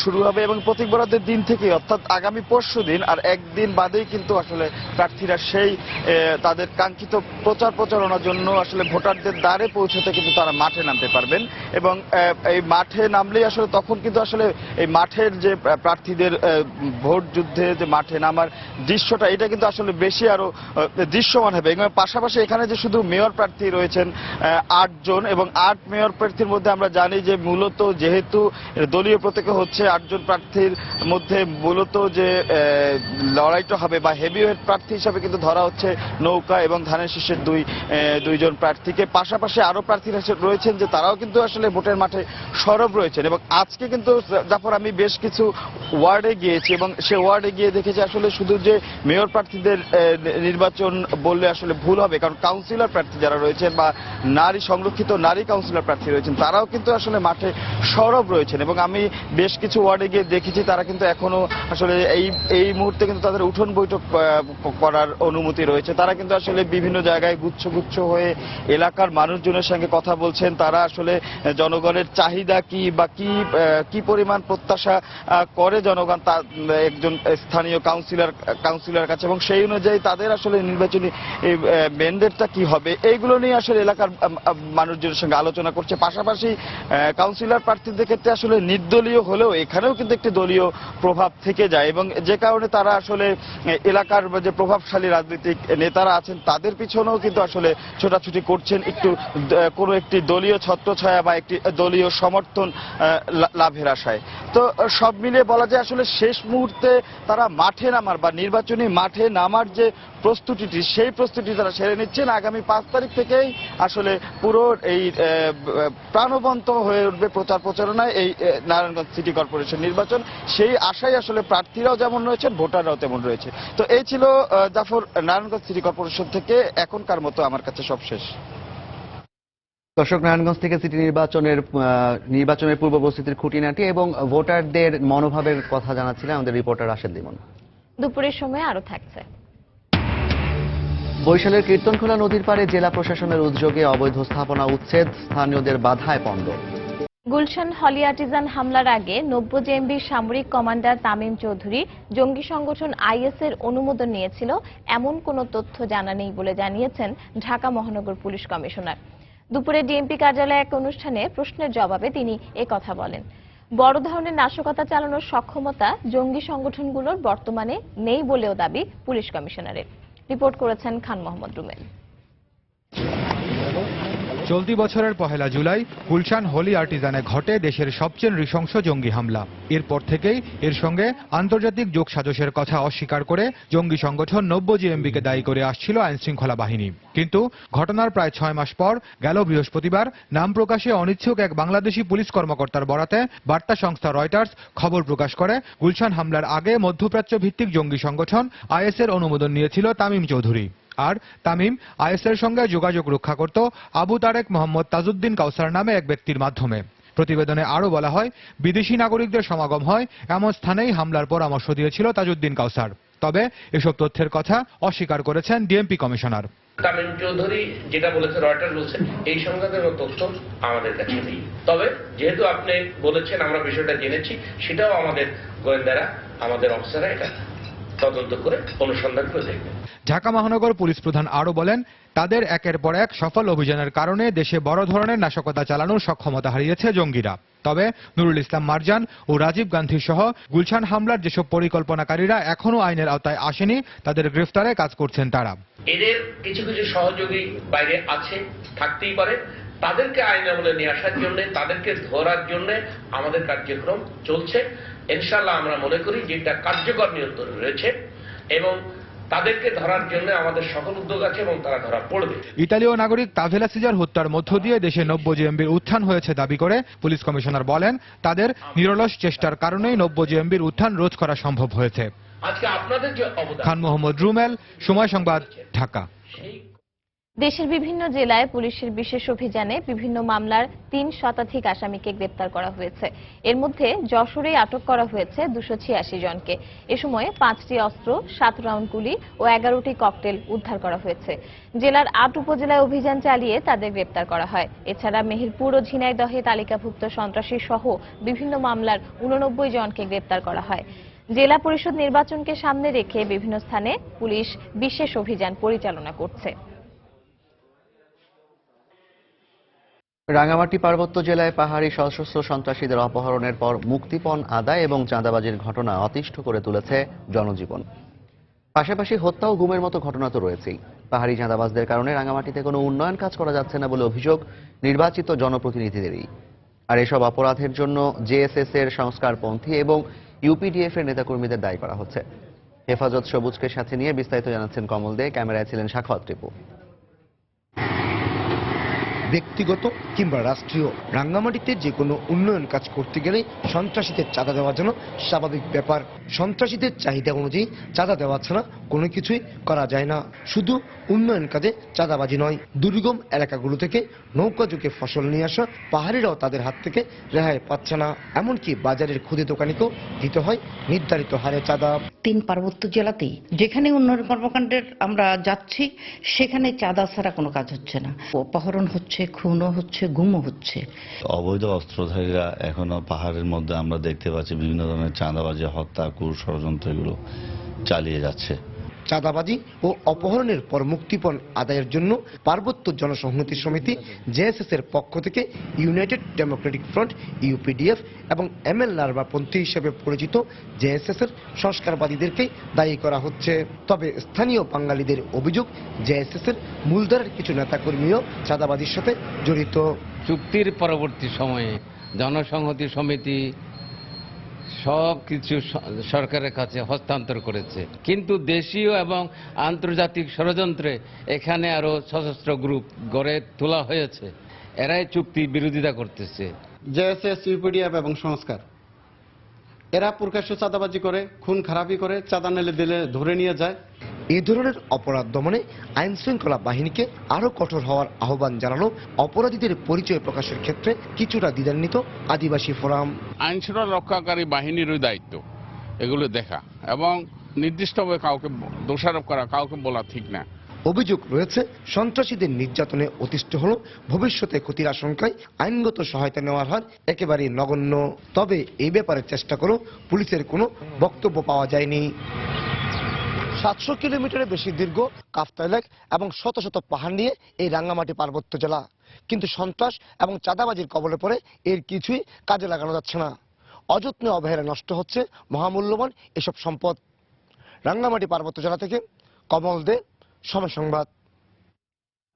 শুরু হবে এবং প্রতীক বরাদ্দের দিন থেকে অর্থাৎ আগামী পরশু দিন আর একদিন বাদেই কিন্তু আসলে প্রার্থীরা সেই তাদের কাঙ্ক্ষিত প্রচারণার জন্য আসলে ভোটারদের দ্বারে পৌঁছতে কিন্তু তারা মাঠে নামতে পারবেন এবং এই মাঠে নামলেই আসলে তখন কিন্তু আসলে এই মাঠের যে প্রার্থীদের ভোট যুদ্ধে যে মাঠে নামার দৃশ্যটা এটা কিন্তু আসলে বেশি আরো দৃশ্যমান হবে। এবং পাশাপাশি এখানে যে শুধু মেয়র প্রার্থী রয়েছেন 8 জন এবং 8 মেয়র প্রার্থীর মধ্যে আমরা জানি যে মূলত যেহেতু দলীয় প্রতীকে হচ্ছে 8 জন প্রার্থীর মধ্যে মূলত যে লড়াইটা হবে বা হেভিওয়েট প্রার্থী হিসাবে কিন্তু ধরা হচ্ছে নৌকা এবং ধানের শীষের দুইজন প্রার্থীকে। পাশাপাশি আরো প্রার্থী রয়েছেন যে তারাও কিন্তু আসলে ভোটের মাঠে সরব রয়েছেন। এবং আজকে কিন্তু জাফর আমি বেশ কিছু ওয়ার্ডে গিয়েছি এবং সে ওয়ার্ডে গিয়ে দেখেছি আসলে শুধু যে মেয়র প্রার্থীদের নির্বাচন বললে আসলে ভুল হবে, কারণ কাউন্সিলর প্রার্থী যারা রয়েছেন বা সংরক্ষিত নারী কাউন্সিলর প্রার্থী রয়েছেন তারাও কিন্তু আসলে মাঠে সরব রয়েছেন। এবং আমি বেশ কিছু ওয়ার্ডে গিয়ে দেখেছি তারা কিন্তু এখনো আসলে এই মুহূর্তে কিন্তু তাদের উঠোন বৈঠক করার অনুমতি রয়েছে। তারা কিন্তু আসলে বিভিন্ন জায়গায় গুচ্ছ গুচ্ছ হয়ে এলাকার মানুষজনের সঙ্গে কথা বলছেন। তারা আসলে জনগণের চাহিদা কি বা কি পরিমাণ প্রত্যাশা করে জনগণ তা একজন স্থানীয় কাউন্সিলর কাছে, এবং সেই অনুযায়ী তাদের আসলে নির্বাচনী ম্যান্ডেটটা কি হবে এইগুলো নিয়ে আসলে এলাকার মানুষজনের সঙ্গে আলোচনা করছে। পাশাপাশি কাউন্সিলর প্রার্থীদের ক্ষেত্রে আসলে নির্দলীয় হলেও এখানেও কিন্তু একটি দলীয় প্রভাব থেকে যায়, এবং যে কারণে তারা আসলে এলাকার যে প্রভাবশালী রাজনৈতিক নেতারা আছেন তাদের পিছনেও কিন্তু আসলে ছোটাছুটি করছেন একটু কোনো একটি দলীয় ছত্রছায়া বা একটি দলীয় সমর্থন লাভের আশায়। তো সব মিলিয়ে বলা যায় আসলে শেষ মুহূর্তে তারা মাঠে নামার বা নির্বাচনী মাঠে নামার যে প্রস্তুতিটি সেই প্রস্তুতি তারা সেরে নিচ্ছেন। আগামী 5 তারিখ থেকেই আসলে পুরো এই প্রাণবন্ত হয়ে উঠবে প্রচার প্রচারণায় এই নারায়ণগঞ্জ সিটি কর্পোরেশন নির্বাচন। সেই আশায় আসলে প্রার্থীরাও যেমন রয়েছেন ভোটাররাও তেমন রয়েছে। তো এই ছিল জাফর নারায়ণগঞ্জ সিটি কর্পোরেশন থেকে এখনকার মতো আমার কাছে সব শেষ। দর্শক, নারায়ণগঞ্জ থেকে সিটি নির্বাচনের পূর্ব প্রস্তুতির খুঁটিনাটি এবং ভোটারদের মনোভাবের কথা জানাচ্ছিলেন আমাদের রিপোর্টার রাশেদ লিমন। দুপুরের সময় আরো থাকছে। বরিশালের কীর্তনখোলা নদীর পাড়ে জেলা প্রশাসনের উদ্যোগে অবৈধ স্থাপনা উচ্ছেদ, স্থানীয়দের বাধায় পণ্ড। গুলশান হলি আর্টিজান হামলার আগে 90 জেএমবির সামরিক কমান্ডার তামিম চৌধুরী জঙ্গি সংগঠন আইএস এর অনুমোদন নিয়েছিল এমন কোনো তথ্য জানা নেই বলে জানিয়েছেন ঢাকা মহানগর পুলিশ কমিশনার। দুপুরে ডিএমপি কার্যালয়ে এক অনুষ্ঠানে প্রশ্নের জবাবে তিনি কথা বলেন। বড় ধরনের নাশকতা চালানোর সক্ষমতা জঙ্গি সংগঠনগুলোর বর্তমানে নেই বলেও দাবি পুলিশ কমিশনারের। রিপোর্ট করেছেন খান মোহাম্মদ রুমেল। চলতি বছরের 1 জুলাই গুলশান হোলি আর্টিজানে ঘটে দেশের সবচেয়ে নৃশংস জঙ্গি হামলা। এরপর থেকেই এর সঙ্গে আন্তর্জাতিক যোগসাজশের কথা অস্বীকার করে জঙ্গি সংগঠন 90 জেএমবিকে দায়ী করে আসছিল আইনশৃঙ্খলা বাহিনী। কিন্তু ঘটনার প্রায় 6 মাস পর গেল বৃহস্পতিবার নাম প্রকাশে অনিচ্ছুক এক বাংলাদেশি পুলিশ কর্মকর্তার বরাতে বার্তা সংস্থা রয়টার্স খবর প্রকাশ করে গুলশান হামলার আগে মধ্যপ্রাচ্য ভিত্তিক জঙ্গি সংগঠন আইএস এর অনুমোদন নিয়েছিল তামিম চৌধুরী। আর তামিম আইএসের সঙ্গে যোগাযোগ রক্ষা করত আবু তারেক মোহাম্মদ তাজউদ্দিন কাউসার নামে এক ব্যক্তির মাধ্যমে। প্রতিবেদনে আরো বলা হয়, বিদেশি নাগরিকদের সমাগম হয় এমন স্থানেই হামলার পরামর্শ দিয়েছিল তাজউদ্দিন কাউসার। তবে এসব তথ্যের কথা অস্বীকার করেছেন ডিএমপি কমিশনার। তামিম চৌধুরী যেটা বলেছে রয়টার্স বলছে এই সংক্রান্ত তথ্য আমাদের কাছে নেই। তবে যেহেতু আপনি বলেছেন আমরা বিষয়টা জেনেছি, সেটাও আমাদের গোয়েন্দারা আমাদের অফিসাররা এটা তদন্ত করে অনুসন্ধান করে দেখবেন। ঢাকা মহানগর পুলিশ প্রধান আরো বলেন, তাদের একের পর এক সফল অভিযানের কারণে দেশে বড় ধরনের নাশকতা চালানোর সক্ষমতা হারিয়েছে জঙ্গিরা। তবে নুরুল ইসলাম মারজান ও রাজীব গান্ধী সহ গুলশান হামলার যেসব পরিকল্পনাকারীরা এখনো আইনের আওতায় আসেনি তাদের গ্রেফতারে কাজ করছেন তারা। এদের কিছু কিছু সহযোগী বাইরে আছে, থাকতেই পারে। তাদেরকে আইনের আমলে নিয়ে আসার জন্য, তাদেরকে ধরার জন্য আমাদের কার্যক্রম চলছে। ইনশাআল্লাহ আমরা মনে করি যে এটা কার্যকর নিয়ন্ত্রণ রয়েছে এবং তাদেরকে ধরার জন্য আমাদের সকল উদ্যোগ আছে এবং তারা ধরা পড়বে। ইতালীয় নাগরিক তাভেলা সিজার হত্যার মধ্য দিয়ে দেশে 90 জেএমবির উত্থান হয়েছে দাবি করে পুলিশ কমিশনার বলেন, তাদের নিরলস চেষ্টার কারণেই 90 জেএমবির উত্থান রোধ করা সম্ভব হয়েছে। আজকে আপনাদের যে অবদান। খান মোহাম্মদ রুমেল, সময় সংবাদ, ঢাকা। দেশের বিভিন্ন জেলায় পুলিশের বিশেষ অভিযানে বিভিন্ন মামলার 3 শতাধিক আসামিকে গ্রেপ্তার করা হয়েছে। এর মধ্যে যশোরে আটক করা হয়েছে 286 জনকে। এ সময় 5টি অস্ত্র, 7 রাউন্ড গুলি ও 11টি ককটেল উদ্ধার করা হয়েছে। জেলার 8 উপজেলায় অভিযান চালিয়ে তাদের গ্রেপ্তার করা হয়। এছাড়া মেহেরপুর ও ঝিনাইদহে তালিকাভুক্ত সন্ত্রাসী সহ বিভিন্ন মামলার 89 জনকে গ্রেপ্তার করা হয়। জেলা পরিষদ নির্বাচনকে সামনে রেখে বিভিন্ন স্থানে পুলিশ বিশেষ অভিযান পরিচালনা করছে। রাঙ্গামাটি পার্বত্য জেলায় পাহাড়ি সশস্ত্র সন্ত্রাসীদের অপহরণের পর মুক্তিপণ আদায় এবং চাঁদাবাজির ঘটনা অতিষ্ঠ করে তুলেছে জনজীবন। পাশাপাশি হত্যা ও গুমের মতো ঘটনা তো রয়েছেই। পাহাড়ি চাঁদাবাজদের কারণে রাঙ্গামাটিতে কোনো উন্নয়ন কাজ করা যাচ্ছে না বলে অভিযোগ নির্বাচিত জনপ্রতিনিধিদেরই। আর এসব অপরাধের জন্য জেএসএস এর সংস্কারপন্থী এবং ইউপিডিএফ এর নেতাকর্মীদের দায়ী করা হচ্ছে। হেফাজত সবুজকে সাথে নিয়ে বিস্তারিত জানাচ্ছেন কমল দে, ক্যামেরায় ছিলেন সাখাওয়াত টিপু। ব্যক্তিগত কিংবা রাষ্ট্রীয়, রাঙ্গামাটিতে যে কোনো উন্নয়ন কাজ করতে গেলে সন্ত্রাসীদের চাঁদা দেওয়া যেন স্বাভাবিক ব্যাপার। সন্ত্রাসীদের চাহিদা অনুযায়ী চাঁদা দেওয়া ছাড়া কোনো কিছুই করা যায় না। শুধু উন্নয়ন কাজে চাঁদাবাজি নয়, দুর্গম এলাকাগুলো থেকে নৌকা যুগে ফসল নিয়ে আসা পাহাড়িরাও তাদের হাত থেকে রেহাই পাচ্ছে না। এমনকি বাজারের খুদে দোকানিকেও দিতে হয় নির্ধারিত হারে চাঁদা। 3 পার্বত্য জেলাতেই যেখানে উন্নয়ন কর্মকাণ্ডের আমরা যাচ্ছি সেখানে চাঁদা ছাড়া কোনো কাজ হচ্ছে না। অপহরণ হচ্ছে, খুনও হচ্ছে, গুমও হচ্ছে। অবৈধ অস্ত্রধারীরা এখনো পাহাড়ের মধ্যে আমরা দেখতে পাচ্ছি বিভিন্ন ধরনের চাঁদাবাজি, হত্যা, ষড়যন্ত্র এগুলো চালিয়ে যাচ্ছে। চাঁদাবাজি ও অপহরণের পর মুক্তিপণ আদায়ের জন্য পার্বত্য জনসংহতি সমিতি জেএসএস এর পক্ষ থেকে ইউনাইটেড ডেমোক্রেটিক ফ্রন্ট ইউপিডিএফ এবং এমএল লার্ভাপন্থী হিসেবে পরিচিত জেএসএস এর সংস্কারবাদীদেরকেই দায়ী করা হচ্ছে। তবে স্থানীয় বাঙালিদের অভিযোগ, জেএসএস এর মূলধারার কিছু নেতাকর্মীও চাঁদাবাজির সাথে জড়িত। চুক্তির পরবর্তী সময়ে জনসংহতি সমিতি সব কিছু সরকারের কাছে হস্তান্তর করেছে, কিন্তু দেশীয় এবং আন্তর্জাতিক ষড়যন্ত্রে এখানে আরো সশস্ত্র গ্রুপ গড়ে তোলা হয়েছে। এরাই চুক্তি বিরোধিতা করতেছে। জেএসএস, ইউপিডিএফ এবং সংস্কার এরা প্রকাশ্য চাঁদাবাজি করে, খুন খারাপি করে, চাঁদা নেলে দিলে ধরে নিয়ে যায়। এই ধরনের অপরাধ দমনে আইন শৃঙ্খলা বাহিনীকে আরো কঠোর হওয়ার আহ্বান জানানো অপরাধীদের পরিচয় প্রকাশের ক্ষেত্রে কিছুটা দ্বিধান্বিত আদিবাসী ফোরাম। আইন শৃঙ্খলা রক্ষাকারী বাহিনীরই দায়িত্ব এগুলো দেখা এবং নির্দিষ্টভাবে কাউকে দোষারোপ করা, কাউকে বলা ঠিক না। অভিযোগ রয়েছে, সন্ত্রাসীদের নির্যাতনে অতিষ্ঠ হল ভবিষ্যতে ক্ষতির আশঙ্কায় আইনগত সহায়তা নেওয়ার হার একেবারেই নগণ্য। তবে এই ব্যাপারে চেষ্টা করেও পুলিশের কোনো বক্তব্য পাওয়া যায়নি। 700 কিলোমিটারের বেশি দীর্ঘ কাফতাই লেক এবং শত শত পাহাড় নিয়ে এই রাঙ্গামাটি পার্বত্য জেলা, কিন্তু সন্ত্রাস এবং চাঁদাবাজির কবলে পড়ে এর কিছুই কাজে লাগানো যাচ্ছে না। অযত্নে অবহেলা নষ্ট হচ্ছে মহামূল্যবান এসব সম্পদ। রাঙ্গামাটি পার্বত্য জেলা থেকে কমল দে, সময় সংবাদ।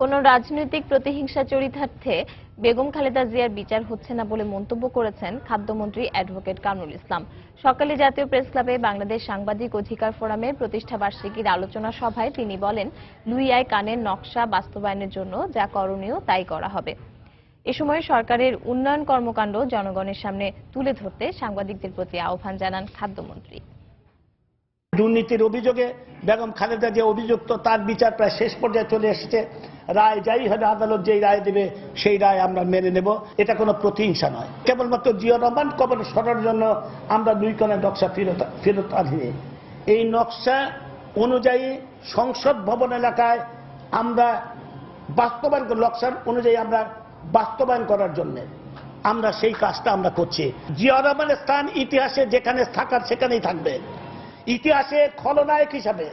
কোন রাজনৈতিক প্রতিহিংসা চরিতার্থে বেগম খালেদা জিয়ার বিচার হচ্ছে না বলে মন্তব্য করেছেন খাদ্যমন্ত্রী অ্যাডভোকেট কামরুল ইসলাম। সকালে জাতীয় প্রেস ক্লাবে বাংলাদেশ সাংবাদিক অধিকার ফোরামের প্রতিষ্ঠা বার্ষিকীর আলোচনা সভায় তিনি বলেন, লুই আই কানের নকশা বাস্তবায়নের জন্য যা করণীয় তাই করা হবে। এ সময় সরকারের উন্নয়ন কর্মকাণ্ড জনগণের সামনে তুলে ধরতে সাংবাদিকদের প্রতি আহ্বান জানান খাদ্যমন্ত্রী। দুর্নীতির অভিযোগে বেগম খালেদা যে অভিযুক্ত, তার বিচার প্রায় শেষ পর্যায়ে চলে এসেছে। রায় যাই হবে, আদালত যেই রায় দেবে সেই রায় আমরা মেনে নেব। এটা কোনো প্রতিহিংসা নয়। কেবলমাত্র জিয়াউর রহমান কবরে সরার জন্য আমরা 2 কোণের নকশা ফেরত আনিনি। এই নকশা অনুযায়ী সংসদ ভবন এলাকায় আমরা বাস্তবায়ন, নকশা অনুযায়ী আমরা বাস্তবায়ন করার জন্য আমরা সেই কাজটা আমরা করছি। জিয়াউর রহমানের স্থান ইতিহাসে যেখানে থাকার সেখানেই থাকবে। ইতিহাসের খলনায়ক হিসাবে,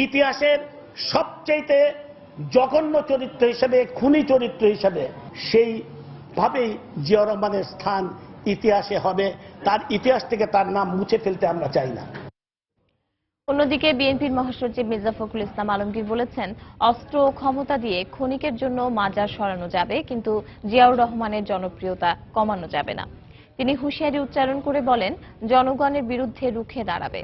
ইতিহাসের সবচেয়ে জঘন্য চরিত্র হিসেবে, খুনি চরিত্র হিসেবে সেইভাবেই জিয়াউর রহমানের স্থান ইতিহাসে হবে। তার ইতিহাস থেকে তার নাম মুছে ফেলতে আমরা চাই না। অন্যদিকে বিএনপির মহাসচিব মির্জা ফখরুল ইসলাম আলমগীর বলেছেন, অস্ত্র ও ক্ষমতা দিয়ে ক্ষণিকের জন্য মাজার সরানো যাবে, কিন্তু জিয়াউর রহমানের জনপ্রিয়তা কমানো যাবে না। তিনি হুঁশিয়ারি উচ্চারণ করে বলেন, জনগণের বিরুদ্ধে রুখে দাঁড়াবে।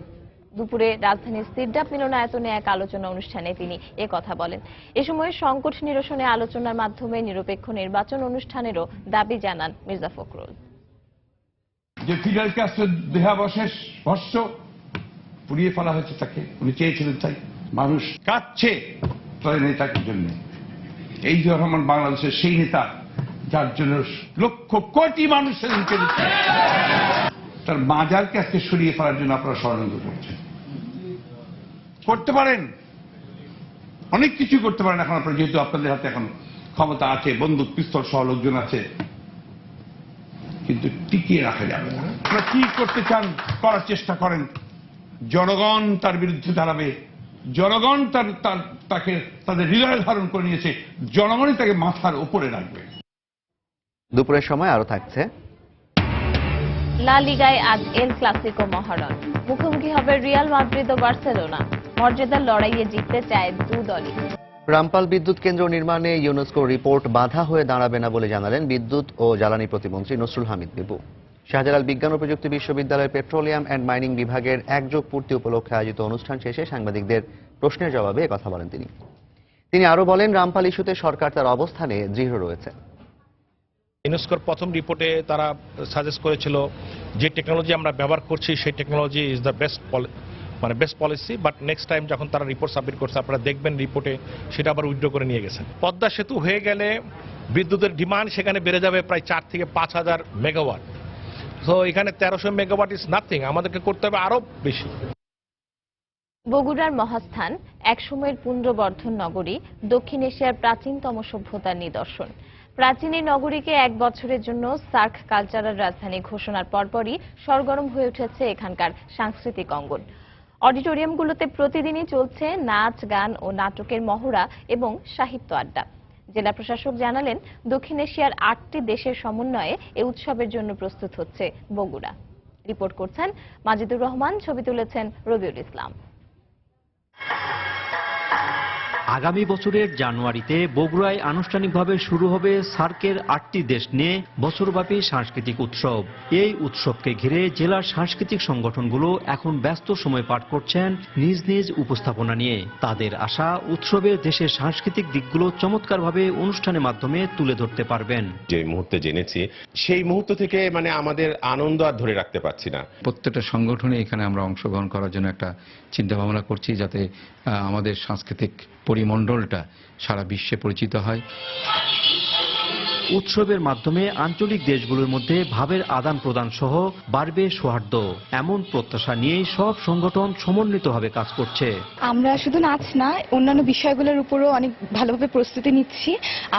দুপুরে রাজধানীর সিরডাপ মিলনায়তনে এক আলোচনা অনুষ্ঠানে তিনি কথা বলেন। এ সময় সংকট নিরসনে আলোচনার মাধ্যমে নিরপেক্ষ নির্বাচন অনুষ্ঠানেরও দাবি জানান মির্জা ফখরুল। যে ফিডেল ক্যাস্ট্রোর দেহাবশেষ ভস্য পুড়িয়ে ফেলা হয়েছে, তাকে উনি চেয়েছিলেন তাই। মানুষ কাঁদছে তাদের নেতার জন্য। এই জিয়াউর রহমান বাংলাদেশের সেই নেতা যার জন্য লক্ষ কোটি মানুষ সেদিন কেঁদেছে। তার মাজারকে আজকে সরিয়ে ফেলার জন্য আপনারা ষড়যন্ত্র করছেন। করতে পারেন, অনেক কিছু করতে পারেন এখন আপনারা, যেহেতু আপনাদের হাতে এখন ক্ষমতা আছে, বন্দুক পিস্তল সহ লোকজন আছে, কিন্তু টিকিয়ে রাখা যাবে না। আপনারা কি করতে চান করার চেষ্টা করেন। জনগণ তার বিরুদ্ধে দাঁড়াবে, জনগণ তাকে তাদের হৃদয়ে ধারণ করে নিয়েছে, জনগণই তাকে মাথার উপরে রাখবে। দুপুরের সময় আরো থাকছে লা লিগায় আজ এল ক্লাসিকো মহরণ। মুখোমুখি হবে রিয়াল মাদ্রিদ ও বার্সেলোনা। মর্যাদার লড়াইয়ে জিততে চায় 2 দলই। রামপাল বিদ্যুৎ কেন্দ্র নির্মাণে ইউনেস্কো রিপোর্ট বাধা হয়ে দাঁড়াবে না বলে জানালেন বিদ্যুৎ ও জ্বালানি প্রতিমন্ত্রী নসরুল হামিদ বিপু। শাহজালাল বিজ্ঞান ও প্রযুক্তি বিশ্ববিদ্যালয়ের পেট্রোলিয়াম অ্যান্ড মাইনিং বিভাগের একযোগ পূর্তি উপলক্ষে আয়োজিত অনুষ্ঠান শেষে সাংবাদিকদের প্রশ্নের জবাবে একথা বলেন তিনি আরো বলেন, রামপাল ইস্যুতে সরকার তার অবস্থানে দৃঢ় রয়েছে। ইউনেস্কোর প্রথম রিপোর্টে তারা সাজেস্ট করেছিল যে টেকনোলজি আমরা ব্যবহার করছি সেই technology is the best policy, but next time যখন তারা রিপোর্ট সাবমিট করছে আপনারা দেখবেন রিপোর্টে সেটা আবার উইথড্র করে নিয়ে গেছেন। পদ্মা সেতু হয়ে গেলে বিদ্যুতের ডিমান্ড সেখানে বেড়ে যাবে প্রায় 4 থেকে 5,000 মেগাওয়াট। তো এখানে 1300 মেগাওয়াট ইজ নাথিং, আমাদেরকে করতে হবে আরো বেশি। বগুড়ার মহাস্থান, একসময়ের পুন্ড্রবর্ধন নগরী, দক্ষিণ এশিয়ার প্রাচীনতম সভ্যতার নিদর্শন। প্রাচীন এই নগরীকে 1 বছরের জন্য সার্ক কালচারাল রাজধানী ঘোষণার পরপরই সরগরম হয়ে উঠেছে এখানকার সাংস্কৃতিক অঙ্গন। অডিটোরিয়ামগুলোতে প্রতিদিনই চলছে নাচ, গান ও নাটকের মহড়া এবং সাহিত্য আড্ডা। জেলা প্রশাসক জানালেন, দক্ষিণ এশিয়ার 8টি দেশের সমন্বয়ে এই উৎসবের জন্য প্রস্তুত হচ্ছে বগুড়া। রিপোর্ট করছেন মাজিদুর রহমান, ছবি তুলেছেন রবিউল ইসলাম। আগামী বছরের জানুয়ারিতে বগুড়ায় আনুষ্ঠানিকভাবে শুরু হবে সার্কের 8টি দেশ নিয়ে বছরব্যাপী সাংস্কৃতিক উৎসব। এই উৎসবকে ঘিরে জেলার সাংস্কৃতিক সংগঠনগুলো এখন ব্যস্ত সময় পার করছেন নিজ নিজ উপস্থাপনা নিয়ে। তাদের আশা, উৎসবে দেশের সাংস্কৃতিক দিকগুলো চমৎকারভাবে অনুষ্ঠানের মাধ্যমে তুলে ধরতে পারবেন। যে মুহূর্তে জেনেছি সেই মুহূর্ত থেকে আমাদের আনন্দ আর ধরে রাখতে পারছি না। প্রত্যেকটা সংগঠনে এখানে আমরা অংশগ্রহণ করার জন্য একটা চিন্তা ভাবনা করছি, যাতে আমাদের সাংস্কৃতিক পরিমণ্ডলটা সারা বিশ্বে পরিচিত হয়। উৎসবের মাধ্যমে আঞ্চলিক দেশগুলোর মধ্যে ভাবের আদান প্রদান সহ বাড়বে সৌহার্দ্য, এমন প্রত্যাশা নিয়েই সব সংগঠন সমন্বিতভাবে কাজ করছে। আমরা শুধু নাচ না, অন্যান্য বিষয়গুলোর উপরও অনেক ভালোভাবে প্রস্তুতি নিচ্ছি।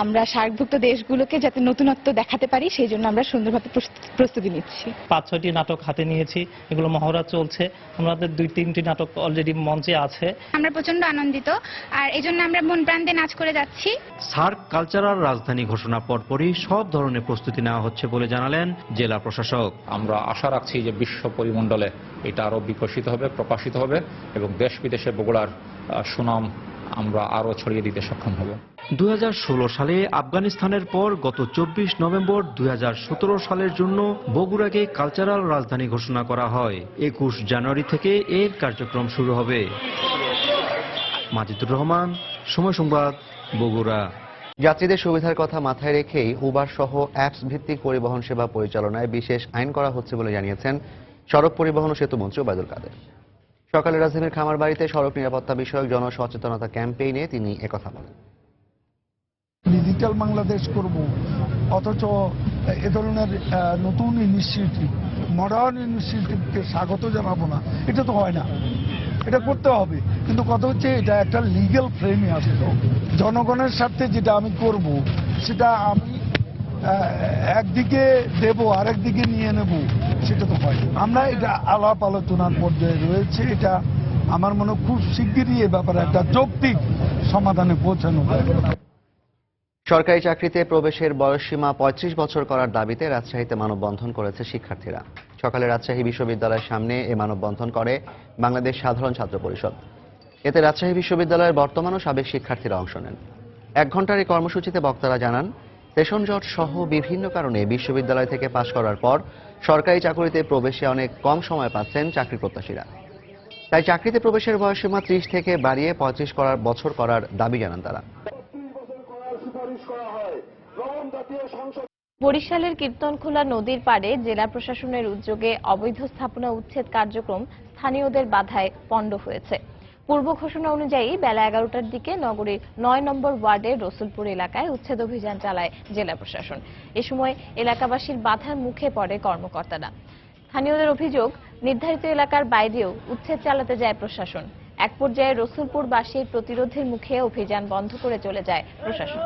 আমরা সার্কভুক্ত দেশগুলোকে যাতে নতুনত্ব দেখাতে পারি সেই জন্য আমরা সুন্দরভাবে প্রস্তুতি নিচ্ছি। 5-6টি নাটক হাতে নিয়েছি, এগুলো মহড়া চলছে। আমাদের 2-3টি নাটক অলরেডি মঞ্চে আছে। আমরা প্রচন্ড আনন্দিত, আর এই জন্য আমরা মন প্রাণ দিয়ে নাচ করে যাচ্ছি। সার্ক কালচারাল রাজধানী ঘোষণা পরপরই সব ধরনের প্রস্তুতি নেওয়া হচ্ছে বলে জানালেন জেলা প্রশাসক। আমরা আশা রাখছি যে বিশ্ব পরিমণ্ডলে এটা আরো বিকশিত হবে, প্রকাশিত হবে এবং দেশ বিদেশে বগুড়ার সুনাম আমরা আরো ছড়িয়ে দিতে সক্ষম হব। 2016 সালে আফগানিস্তানের পর গত 24 নভেম্বর 2017 সালের জন্য বগুড়াকে কালচারাল রাজধানী ঘোষণা করা হয়। 21 জানুয়ারি থেকে এর কার্যক্রম শুরু হবে। মাজিদুর রহমান, সময় সংবাদ, বগুড়া। যাত্রীদের সুবিধার কথা মাথায় রেখেই উবার সহ অ্যাপস ভিত্তিক পরিবহন সেবা পরিচালনায় বিশেষ আইন করা হচ্ছে বলে জানিয়েছেন সড়ক পরিবহন ও সেতু মন্ত্রী ওবায়দুল কাদের। সকালে রাজধানীর খামারবাড়িতে সড়ক নিরাপত্তা বিষয়ক জনসচেতনতা ক্যাম্পেইনে তিনি একথা বলেন। ডিজিটাল বাংলাদেশ করব, অথচ এ ধরনের নতুন ইনিশিয়েটিভ, মডার্ন ইনিশিয়েটিভকে স্বাগত জানাবো না, এটা তো হয় না। এটা করতে হবে, কিন্তু কথা হচ্ছে এটা একটা লিগ্যাল ফ্রেমে আসলো। জনগণের স্বার্থে যেটা আমি করব সেটা আমি একদিকে দেব আরেকদিকে নিয়ে নেব, সেটা তো হয়। আমরা এটা আলাপ আলোচনার পর্যায়ে রয়েছে। এটা আমার মনে খুব শিগগিরই এ ব্যাপারে একটা যৌক্তিক সমাধানে পৌঁছানো হবে। সরকারি চাকরিতে প্রবেশের বয়সসীমা 35 বছর করার দাবিতে রাজশাহীতে মানববন্ধন করেছে শিক্ষার্থীরা। সকালে রাজশাহী বিশ্ববিদ্যালয়ের সামনে এ মানববন্ধন করে বাংলাদেশ সাধারণ ছাত্র পরিষদ। এতে রাজশাহী বিশ্ববিদ্যালয়ের বর্তমান ও সাবেক শিক্ষার্থীরা অংশ নেন। 1 ঘণ্টার এই কর্মসূচিতে বক্তারা জানান, সেশন জট সহ বিভিন্ন কারণে বিশ্ববিদ্যালয় থেকে পাশ করার পর সরকারি চাকরিতে প্রবেশে অনেক কম সময় পাচ্ছেন চাকরি প্রত্যাশীরা। তাই চাকরিতে প্রবেশের বয়সসীমা 30 থেকে বাড়িয়ে 35 বছর করার দাবি জানান তারা। বরিশালের কীর্তনখোলা নদীর পাড়ে জেলা প্রশাসনের উদ্যোগে অবৈধ স্থাপনা উচ্ছেদ কার্যক্রম স্থানীয়দের বাধায় পণ্ড হয়েছে। পূর্ব ঘোষণা অনুযায়ী বেলা 11টার দিকে নগরীর 9 নম্বর ওয়ার্ডের রসুলপুর এলাকায় উচ্ছেদ অভিযান চালায় জেলা প্রশাসন। এ সময় এলাকাবাসীর বাধার মুখে পড়ে কর্মকর্তারা। স্থানীয়দের অভিযোগ, নির্ধারিত এলাকার বাইরেও উচ্ছেদ চালাতে যায় প্রশাসন। এক পর্যায়ে রসুলপুরবাসীর প্রতিরোধের মুখে অভিযান বন্ধ করে চলে যায় প্রশাসন।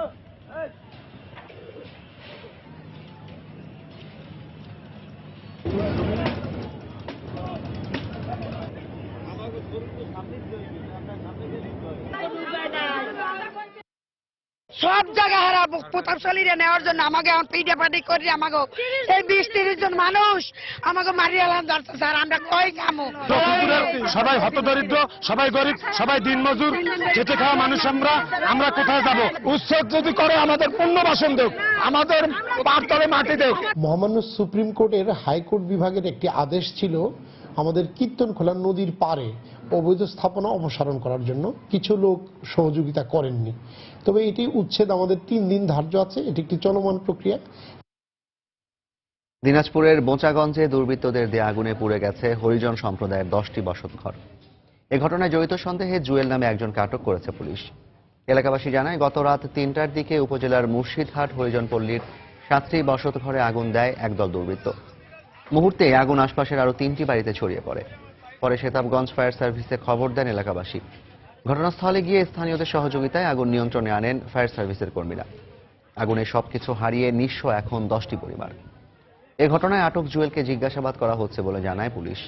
সব জায়গা হারা প্রতাপশালীরা নেওয়ার জন্য আমাকে এখন পিঠে পাটি করি আমাকে এই 20-30 জন মানুষ আমাকে মারিয়ে আলাম যাচ্ছে স্যার আমরা কই কামো সবাই হতদরিদ্র, সবাই গরিব, সবাই দিনমজুর, খেটে খাওয়া মানুষ। আমরা কোথায় যাব? উচ্ছেদ যদি করে আমাদের পুনর্বাসন দেব, আমাদের পাতলে মাটি দেব। মহামান্য সুপ্রিম কোর্টের হাইকোর্ট বিভাগের একটি আদেশ ছিল আমাদের কীর্তনখোলা নদীর পাড়ে অবৈধ স্থাপনা অপসারণ করার জন্য। কিছু লোক সহযোগিতা করেননি, তবে এটি উচ্ছেদ আমাদের 3 দিন ধার্য আছে। এটি একটি চলমান প্রক্রিয়া। দিনাজপুরের বোঁচাগঞ্জে দুর্বৃত্তদের দেয়া আগুনে পুড়ে গেছে হরিজন সম্প্রদায়ের 10টি বসতঘর। এ ঘটনায় জড়িত সন্দেহে জুয়েল নামে একজনকে আটক করেছে পুলিশ। এলাকাবাসী জানায়, গত রাত 3টার দিকে উপজেলার মুর্শিদহাট হরিজন পল্লীর 7টি বসতঘরে আগুন দেয় একদল দুর্বৃত্ত। মুহূর্তে আগুন আশপাশের আরো 3টি বাড়িতে ছড়িয়ে পড়ে। পরে শেতাবগঞ্জ ফায়ার সার্ভিসে খবর দেন এলাকাবাসী। ঘটনাস্থলে গিয়ে স্থানীয়দের সহযোগিতায় আগুন নিয়ন্ত্রণে আনেন ফায়ার সার্ভিসের কর্মীরা। আগুনে সবকিছু হারিয়ে নিঃস্ব এখন 10টি পরিবার। এ ঘটনায় আটক জুয়েলকে জিজ্ঞাসাবাদ করা হচ্ছে বলে জানায় পুলিশ।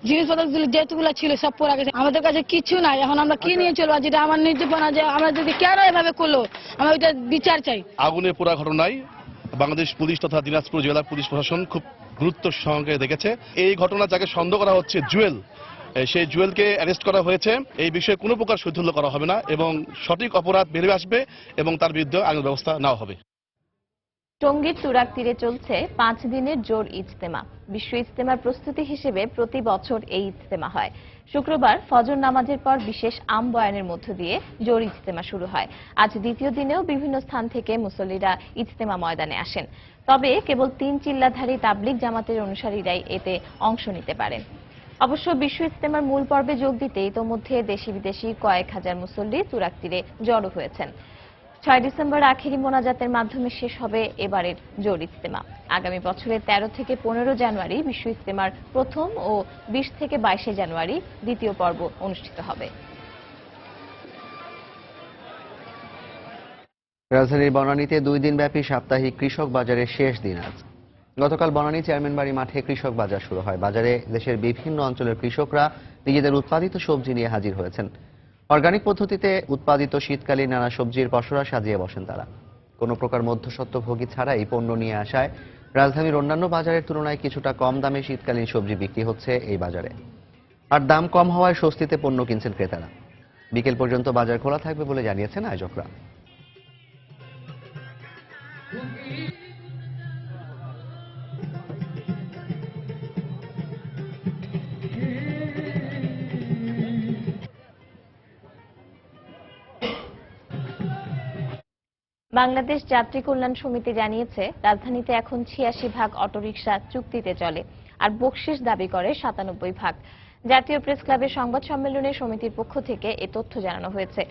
জিনিসপত্র যেগুলো ছিল সব পড়ে গেছে, আমাদের কাছে কিছু নাই। এখন আমরা কি নিয়ে চলবো? যেটা আমার নির্যাতনা, যে আমরা যদি কেন এভাবে করলো, আমরা ওইটা বিচার চাই। আগুনে পোড়া ঘটনায় বাংলাদেশ পুলিশ তথা দিনাজপুর জেলা পুলিশ প্রশাসন খুব গুরুত্ব সহকারে দেখেছে। এই ঘটনা যাকে সন্দেহ করা হচ্ছে জুয়েল, সেই জুয়েলকে অ্যারেস্ট করা হয়েছে। এই বিষয়ে কোনো প্রকার শৈথল্য করা হবে না এবং সঠিক অপরাধ বেরিয়ে আসবে এবং তার বিরুদ্ধে আইনের ব্যবস্থা নেওয়া হবে। টঙ্গীর তুরাগ তীরে চলছে 5 দিনের জোর ইজতেমা। বিশ্ব ইজতেমার প্রস্তুতি হিসেবে প্রতি বছর এই ইজতেমা হয়। শুক্রবার ফজর নামাজের পর বিশেষ আম বয়ানের মধ্য দিয়ে জোর ইজতেমা শুরু হয়। আজ দ্বিতীয় দিনেও বিভিন্ন স্থান থেকে মুসল্লিরা ইজতেমা ময়দানে আসেন। তবে কেবল 3 চিল্লাধারী তাবলিগ জামাতের অনুসারীরাই এতে অংশ নিতে পারেন। অবশ্য বিশ্ব ইজতেমার মূল পর্বে যোগ দিতে ইতোমধ্যে দেশি বিদেশি কয়েক হাজার মুসল্লি তুরাগ তীরে জড়ো হয়েছেন। 6 ডিসেম্বর আখেরি মোনাজাতের মাধ্যমে শেষ হবে এবারের জোর ইজতেমা। আগামী বছরের 13 থেকে 15 জানুয়ারি বিশ্ব ইজতেমার প্রথম ও 20 থেকে 22 জানুয়ারি দ্বিতীয় পর্ব অনুষ্ঠিত হবে। রাজধানীর বনানীতে 2 দিনব্যাপী সাপ্তাহিক কৃষক বাজারের শেষ দিন আজ। গতকাল বনানী চেয়ারম্যান বাড়ি মাঠে কৃষক বাজার শুরু হয়। বাজারে দেশের বিভিন্ন অঞ্চলের কৃষকরা নিজেদের উৎপাদিত সবজি নিয়ে হাজির হয়েছেন। অর্গানিক পদ্ধতিতে উৎপাদিত শীতকালীন নানা সবজির পসরা সাজিয়ে বসেন তারা। কোনো প্রকার মধ্যস্বত্বভোগী ছাড়া এই পণ্য নিয়ে আসায় রাজধানীর অন্যান্য বাজারের তুলনায় কিছুটা কম দামে শীতকালীন সবজি বিক্রি হচ্ছে এই বাজারে। আর দাম কম হওয়ায় স্বস্তিতে পণ্য কিনছেন ক্রেতারা। বিকেল পর্যন্ত বাজার খোলা থাকবে বলে জানিয়েছেন আয়োজকরা। বাংলাদেশ যাত্রী কল্যাণ সমিতি জানিয়েছে, রাজধানীতে এখন 86% অটোরিকশা চুক্তিতে চলে আর বকশিশ দাবি করে 97%। জাতীয় প্রেস ক্লাবের সংবাদ সম্মেলনে সমিতির পক্ষ থেকে এ তথ্য জানানো হয়েছে।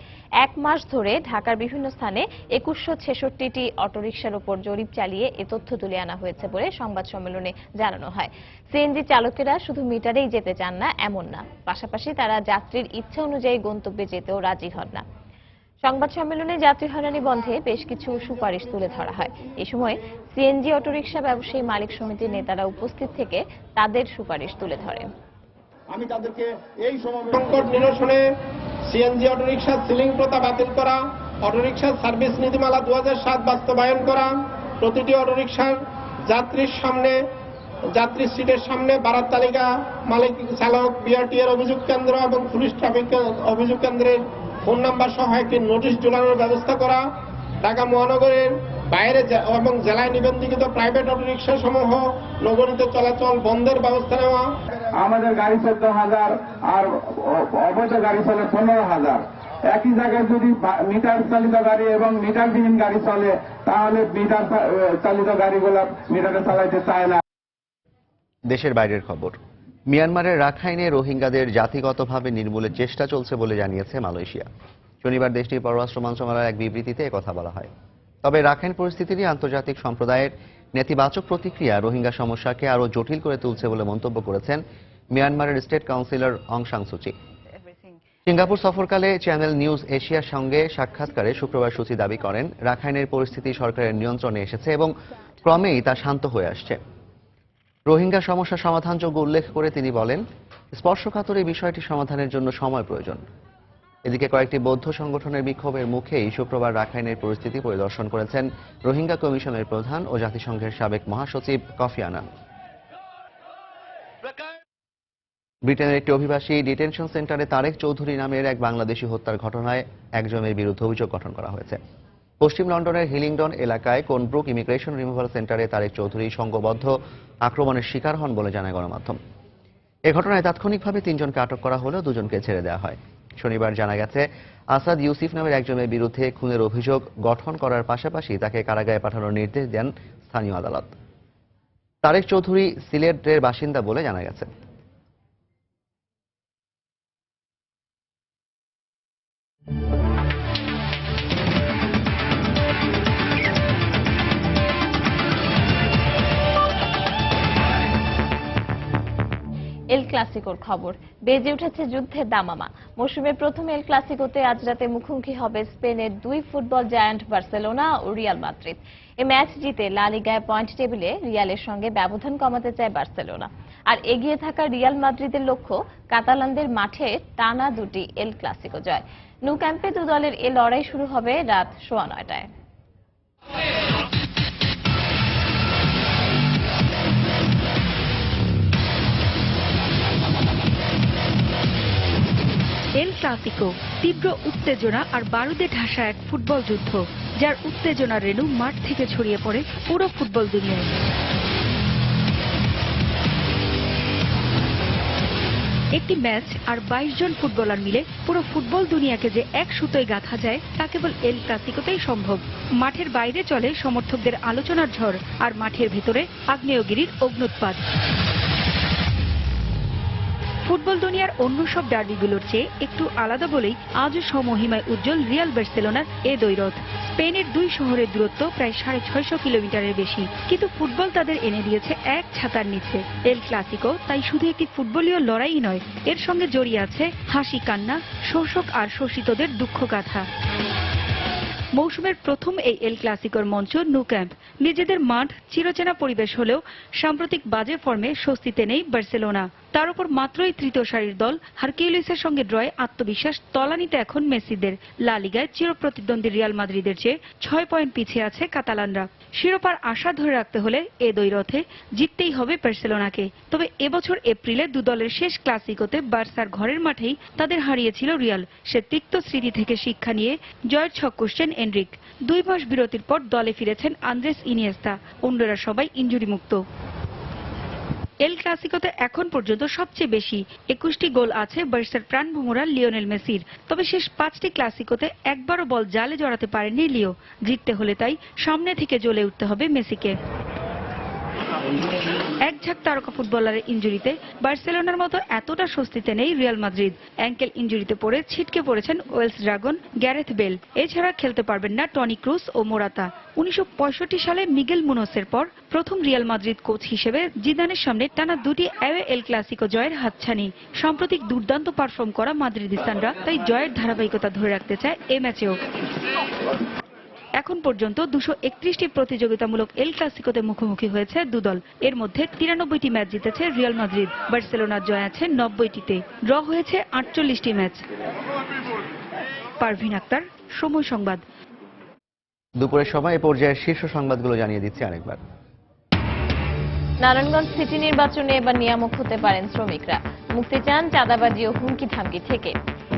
1 মাস ধরে ঢাকার বিভিন্ন স্থানে 2166টি অটোরিকশার উপর জরিপ চালিয়ে এ তথ্য তুলে আনা হয়েছে বলে সংবাদ সম্মেলনে জানানো হয়। সিএনজি চালকেরা শুধু মিটারেই যেতে চান না এমন না, পাশাপাশি তারা যাত্রীর ইচ্ছা অনুযায়ী গন্তব্যে যেতেও রাজি হন না। সংবাদ সম্মেলনে যাত্রী হয়রানি বন্ধে বেশ কিছু সুপারিশ তুলে ধরা হয়। এই সময় সিএনজি অটোরিকশা ব্যবসায়ী মালিক সমিতির নেতারা উপস্থিত থেকে তাদের সুপারিশ তুলে ধরেন। আমি তাদেরকে এই সংকট নিরসনে সিএনজি অটোরিকশার সিলিং প্রথা বাতিল করা, অটোরিকশার সার্ভিস নীতিমালা 2007 বাস্তবায়ন করা, প্রতিটি অটোরিকশার যাত্রী সিটের সামনে বারাত তালিকা, মালিক চালক, বিআরটি এর অভিযোগ কেন্দ্র এবং পুলিশ ট্রাফিক অভিযোগ কেন্দ্রের ফোন নাম্বার সহ একটি নোটিশ ঝুলানোর ব্যবস্থা করা, ঢাকা মহানগরের বাইরে এবং জেলায় নিবন্ধিত প্রাইভেট অটোরিকশা সমূহ নগরীতে চলাচল বন্ধের ব্যবস্থা নেওয়া। আমাদের গাড়ি 14,000 আর অবৈধ গাড়ি চলে 15,000। একই জায়গায় যদি মিটার চালিত গাড়ি এবং মিটারবিহীন গাড়ি চলে, তাহলে মিটার চালিত গাড়িগুলো মিটারে চালাইতে চায় না। দেশের বাইরের খবর। মিয়ানমারের রাখাইনে রোহিঙ্গাদের জাতিগতভাবে নির্মূলের চেষ্টা চলছে বলে জানিয়েছে মালয়েশিয়া। শনিবার দেশটির পররাষ্ট্র মন্ত্রণালয়ের এক বিবৃতিতে একথা বলা হয়। তবে রাখাইন পরিস্থিতি নিয়ে আন্তর্জাতিক সম্প্রদায়ের নেতিবাচক প্রতিক্রিয়া রোহিঙ্গা সমস্যাকে আরও জটিল করে তুলছে বলে মন্তব্য করেছেন মিয়ানমারের স্টেট কাউন্সিলর অং সান সু চি। সিঙ্গাপুর সফরকালে চ্যানেল নিউজ এশিয়ার সঙ্গে সাক্ষাৎকারে শুক্রবার সু চি দাবি করেন, রাখাইনের পরিস্থিতি সরকারের নিয়ন্ত্রণে এসেছে এবং ক্রমেই তা শান্ত হয়ে আসছে। রোহিঙ্গা সমস্যা সমাধানযোগ্য উল্লেখ করে তিনি বলেন, স্পর্শকাতর এই বিষয়টি সমাধানের জন্য সময় প্রয়োজন। এদিকে কয়েকটি বৌদ্ধ সংগঠনের বিক্ষোভের মুখেই শুক্রবার রাখাইনের পরিস্থিতি পরিদর্শন করেছেন রোহিঙ্গা কমিশনের প্রধান ও জাতিসংঘের সাবেক মহাসচিব কফি আনান। ব্রিটেনের একটি অভিবাসী ডিটেনশন সেন্টারে তারেক চৌধুরী নামের এক বাংলাদেশি হত্যার ঘটনায় একজনের বিরুদ্ধে অভিযোগ গঠন করা হয়েছে। পশ্চিম লন্ডনের হিলিংডন এলাকায় কোনব্রুক ইমিগ্রেশন রিমুভাল সেন্টারে তারেক চৌধুরী সংঘবদ্ধ আক্রমণের শিকার হন বলে জানায় গণমাধ্যম। এ ঘটনায় তাৎক্ষণিকভাবে 3 জনকে আটক করা হলেও 2 জনকে ছেড়ে দেওয়া হয়। শনিবার জানা গেছে, আসাদ ইউসুফ নামের একজনের বিরুদ্ধে খুনের অভিযোগ গঠন করার পাশাপাশি তাকে কারাগারে পাঠানোর নির্দেশ দেন স্থানীয় আদালত। তারেক চৌধুরী সিলেটের বাসিন্দা বলে জানা গেছে। এল ক্লাসিকোর খবর, বেজে উঠেছে যুদ্ধের দামামা। মৌসুমের প্রথম এল ক্লাসিকোতে আজ রাতে মুখোমুখি হবে স্পেনের 2 ফুটবল জায়ান্ট বার্সেলোনা ও রিয়াল মাদ্রিদ। এই ম্যাচ জিতে লা লিগায় পয়েন্ট টেবিলে রিয়ালের সঙ্গে ব্যবধান কমাতে চায় বার্সেলোনা। আর এগিয়ে থাকা রিয়াল মাদ্রিদের লক্ষ্য কাতালানদের মাঠে টানা 2টি এল ক্লাসিকো জয়। নু ক্যাম্পে 2 দলের এ লড়াই শুরু হবে রাত 9:15টায়। এল ক্লাসিকো তীব্র উত্তেজনা আর বারুদে ঢাসা এক ফুটবল যুদ্ধ, যার উত্তেজনার রেণু মাঠ থেকে ছড়িয়ে পড়ে পুরো ফুটবল দুনিয়ায়। একটি ম্যাচ আর 22 জন ফুটবলার মিলে পুরো ফুটবল দুনিয়াকে যে এক সুতোয় গাঁথা যায় তা কেবল এল ক্লাসিকোতেই সম্ভব। মাঠের বাইরে চলে সমর্থকদের আলোচনার ঝড়, আর মাঠের ভেতরে আগ্নেয়গিরির অগ্ন্যুৎপাত। ফুটবল দুনিয়ার অন্য সব ডার্বিগুলোর চেয়ে একটু আলাদা বলেই আজও সমহিমায় উজ্জ্বল রিয়াল বার্সেলোনার এ দ্বৈরথ। স্পেনের 2 শহরের দূরত্ব প্রায় 650 কিলোমিটারের বেশি, কিন্তু ফুটবল তাদের এনে দিয়েছে এক ছাতার নিচে। এল ক্লাসিকো তাই শুধু একটি ফুটবলীয় লড়াই নয়, এর সঙ্গে জড়িয়ে আছে হাসি কান্না, শোষক আর শোষিতদের দুঃখগাথা। মৌসুমের প্রথম এই এল ক্লাসিকোর মঞ্চ নু ক্যাম্প। নিজেদের মাঠ চিরচেনা পরিবেশ হলেও সাম্প্রতিক বাজে ফর্মে স্বস্তিতে নেই বার্সেলোনা। তার উপর মাত্রই তৃতীয় সারির দল হারকিউলিসের সঙ্গে ড্রয়ে আত্মবিশ্বাস তলানিতে এখন মেসিদের। লা লিগায় চিরপ্রতিদ্বন্দ্বী রিয়াল মাদ্রিদের চেয়ে 6 পয়েন্ট পিছিয়ে আছে কাতালানরা। শিরোপার আশা ধরে রাখতে হলে এ দ্বৈরথে জিততেই হবে বার্সেলোনাকে। তবে এবছর এপ্রিলে 2 দলের শেষ ক্লাসিকোতে বার্সার ঘরের মাঠেই তাদের হারিয়েছিল রিয়াল। সে তিক্ত স্মৃতি থেকে শিক্ষা নিয়ে জয়ের ছক কষছেন এনরিক। 2 মাস বিরতির পর দলে ফিরেছেন আন্দ্রেস ইনিয়েস্তা। অন্যরা সবাই ইনজুরি মুক্ত। এল ক্লাসিকোতে এখন পর্যন্ত সবচেয়ে বেশি 21টি গোল আছে বার্সার প্রাণভোমরা লিওনেল মেসির। তবে শেষ 5টি ক্লাসিকোতে একবারও বল জালে জড়াতে পারেননি লিও। জিততে হলে তাই সামনে থেকে জ্বলে উঠতে হবে মেসিকে। এক ঝাঁক তারকা ফুটবলারের ইনজুরিতে বার্সেলোনার মতো এতটা স্বস্তিতে নেই রিয়াল মাদ্রিদ। অ্যাঙ্কেল ইনজুরিতে পড়ে ছিটকে পড়েছেন ওয়েলস ড্রাগন গ্যারেথ বেল। এছাড়া খেলতে পারবেন না টনি ক্রুস ও মোরাতা। 1965 সালে মিগেল মুনোসের পর প্রথম রিয়াল মাদ্রিদ কোচ হিসেবে জিদানের সামনে টানা 2টি অ্যাওয়ে এল ক্লাসিকো জয়ের হাতছানি। সাম্প্রতিক দুর্দান্ত পারফর্ম করা মাদ্রিদিস্তানরা তাই জয়ের ধারাবাহিকতা ধরে রাখতে চায় এ ম্যাচেও। এখন পর্যন্ত 231টি প্রতিযোগিতামূলক এল ক্লাসিকোতে মুখোমুখি হয়েছে 2 দল। এর মধ্যে 93টি ম্যাচ জিতেছে রিয়াল মাদ্রিদ। বার্সেলোনার জয় আছে 90টিতে। ড্র হয়েছে 48টি ম্যাচ। পারভিন আক্তার, সময় সংবাদ। দুপুরের সময় এ পর্যায়ের শীর্ষ সংবাদগুলো জানিয়ে দিচ্ছি আরেকবার। নারায়ণগঞ্জ সিটি নির্বাচনে এবার নিয়ামক হতে পারেন শ্রমিকরা। মুক্তি চান চাঁদাবাজি ও হুমকি ধামকি থেকে।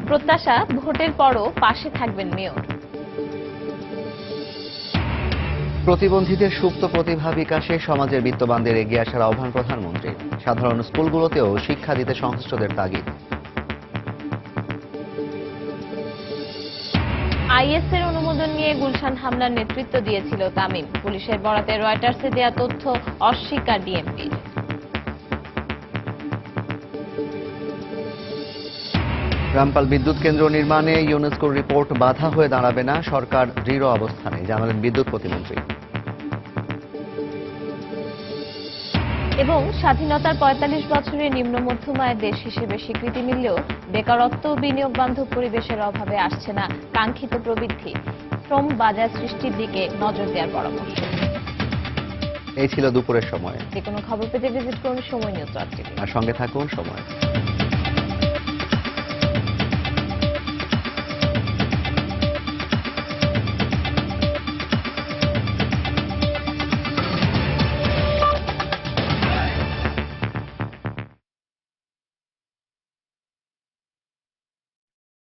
প্রত্যাশা, ভোটের পরও পাশে থাকবেন মেয়র। প্রতিবন্ধীদের সুপ্ত প্রতিভা বিকাশে সমাজের বিত্তবানদের এগিয়ে আসার আহ্বান প্রধানমন্ত্রীর। সাধারণ স্কুলগুলোতেও শিক্ষা দিতে সংশ্লিষ্টদের তাগিদ। আইএসের অনুমোদন নিয়ে গুলশান হামলার নেতৃত্ব দিয়েছিল তামিম। পুলিশের বরাতে রয়টার্সে দেয়া তথ্য অস্বীকার ডিএমপির। রামপাল বিদ্যুৎ কেন্দ্র নির্মাণে ইউনেস্কোর রিপোর্ট বাধা হয়ে দাঁড়াবে না, সরকার দৃঢ় অবস্থানে, জানালেন বিদ্যুৎ প্রতিমন্ত্রী। এবং স্বাধীনতার 45 বছরের নিম্ন মধ্যম আয়ের দেশ হিসেবে স্বীকৃতি মিললেও বেকারত্ব ও বিনিয়োগ বান্ধব পরিবেশের অভাবে আসছে না কাঙ্ক্ষিত প্রবৃদ্ধি। শ্রম বাজার সৃষ্টির দিকে নজর দেওয়ার পরামর্শ। এই ছিল দুপুরের সময়। যে কোনো খবর পেতে ভিজিট করুন সময় নিউজ.tv। আর সঙ্গে থাকুন সময়।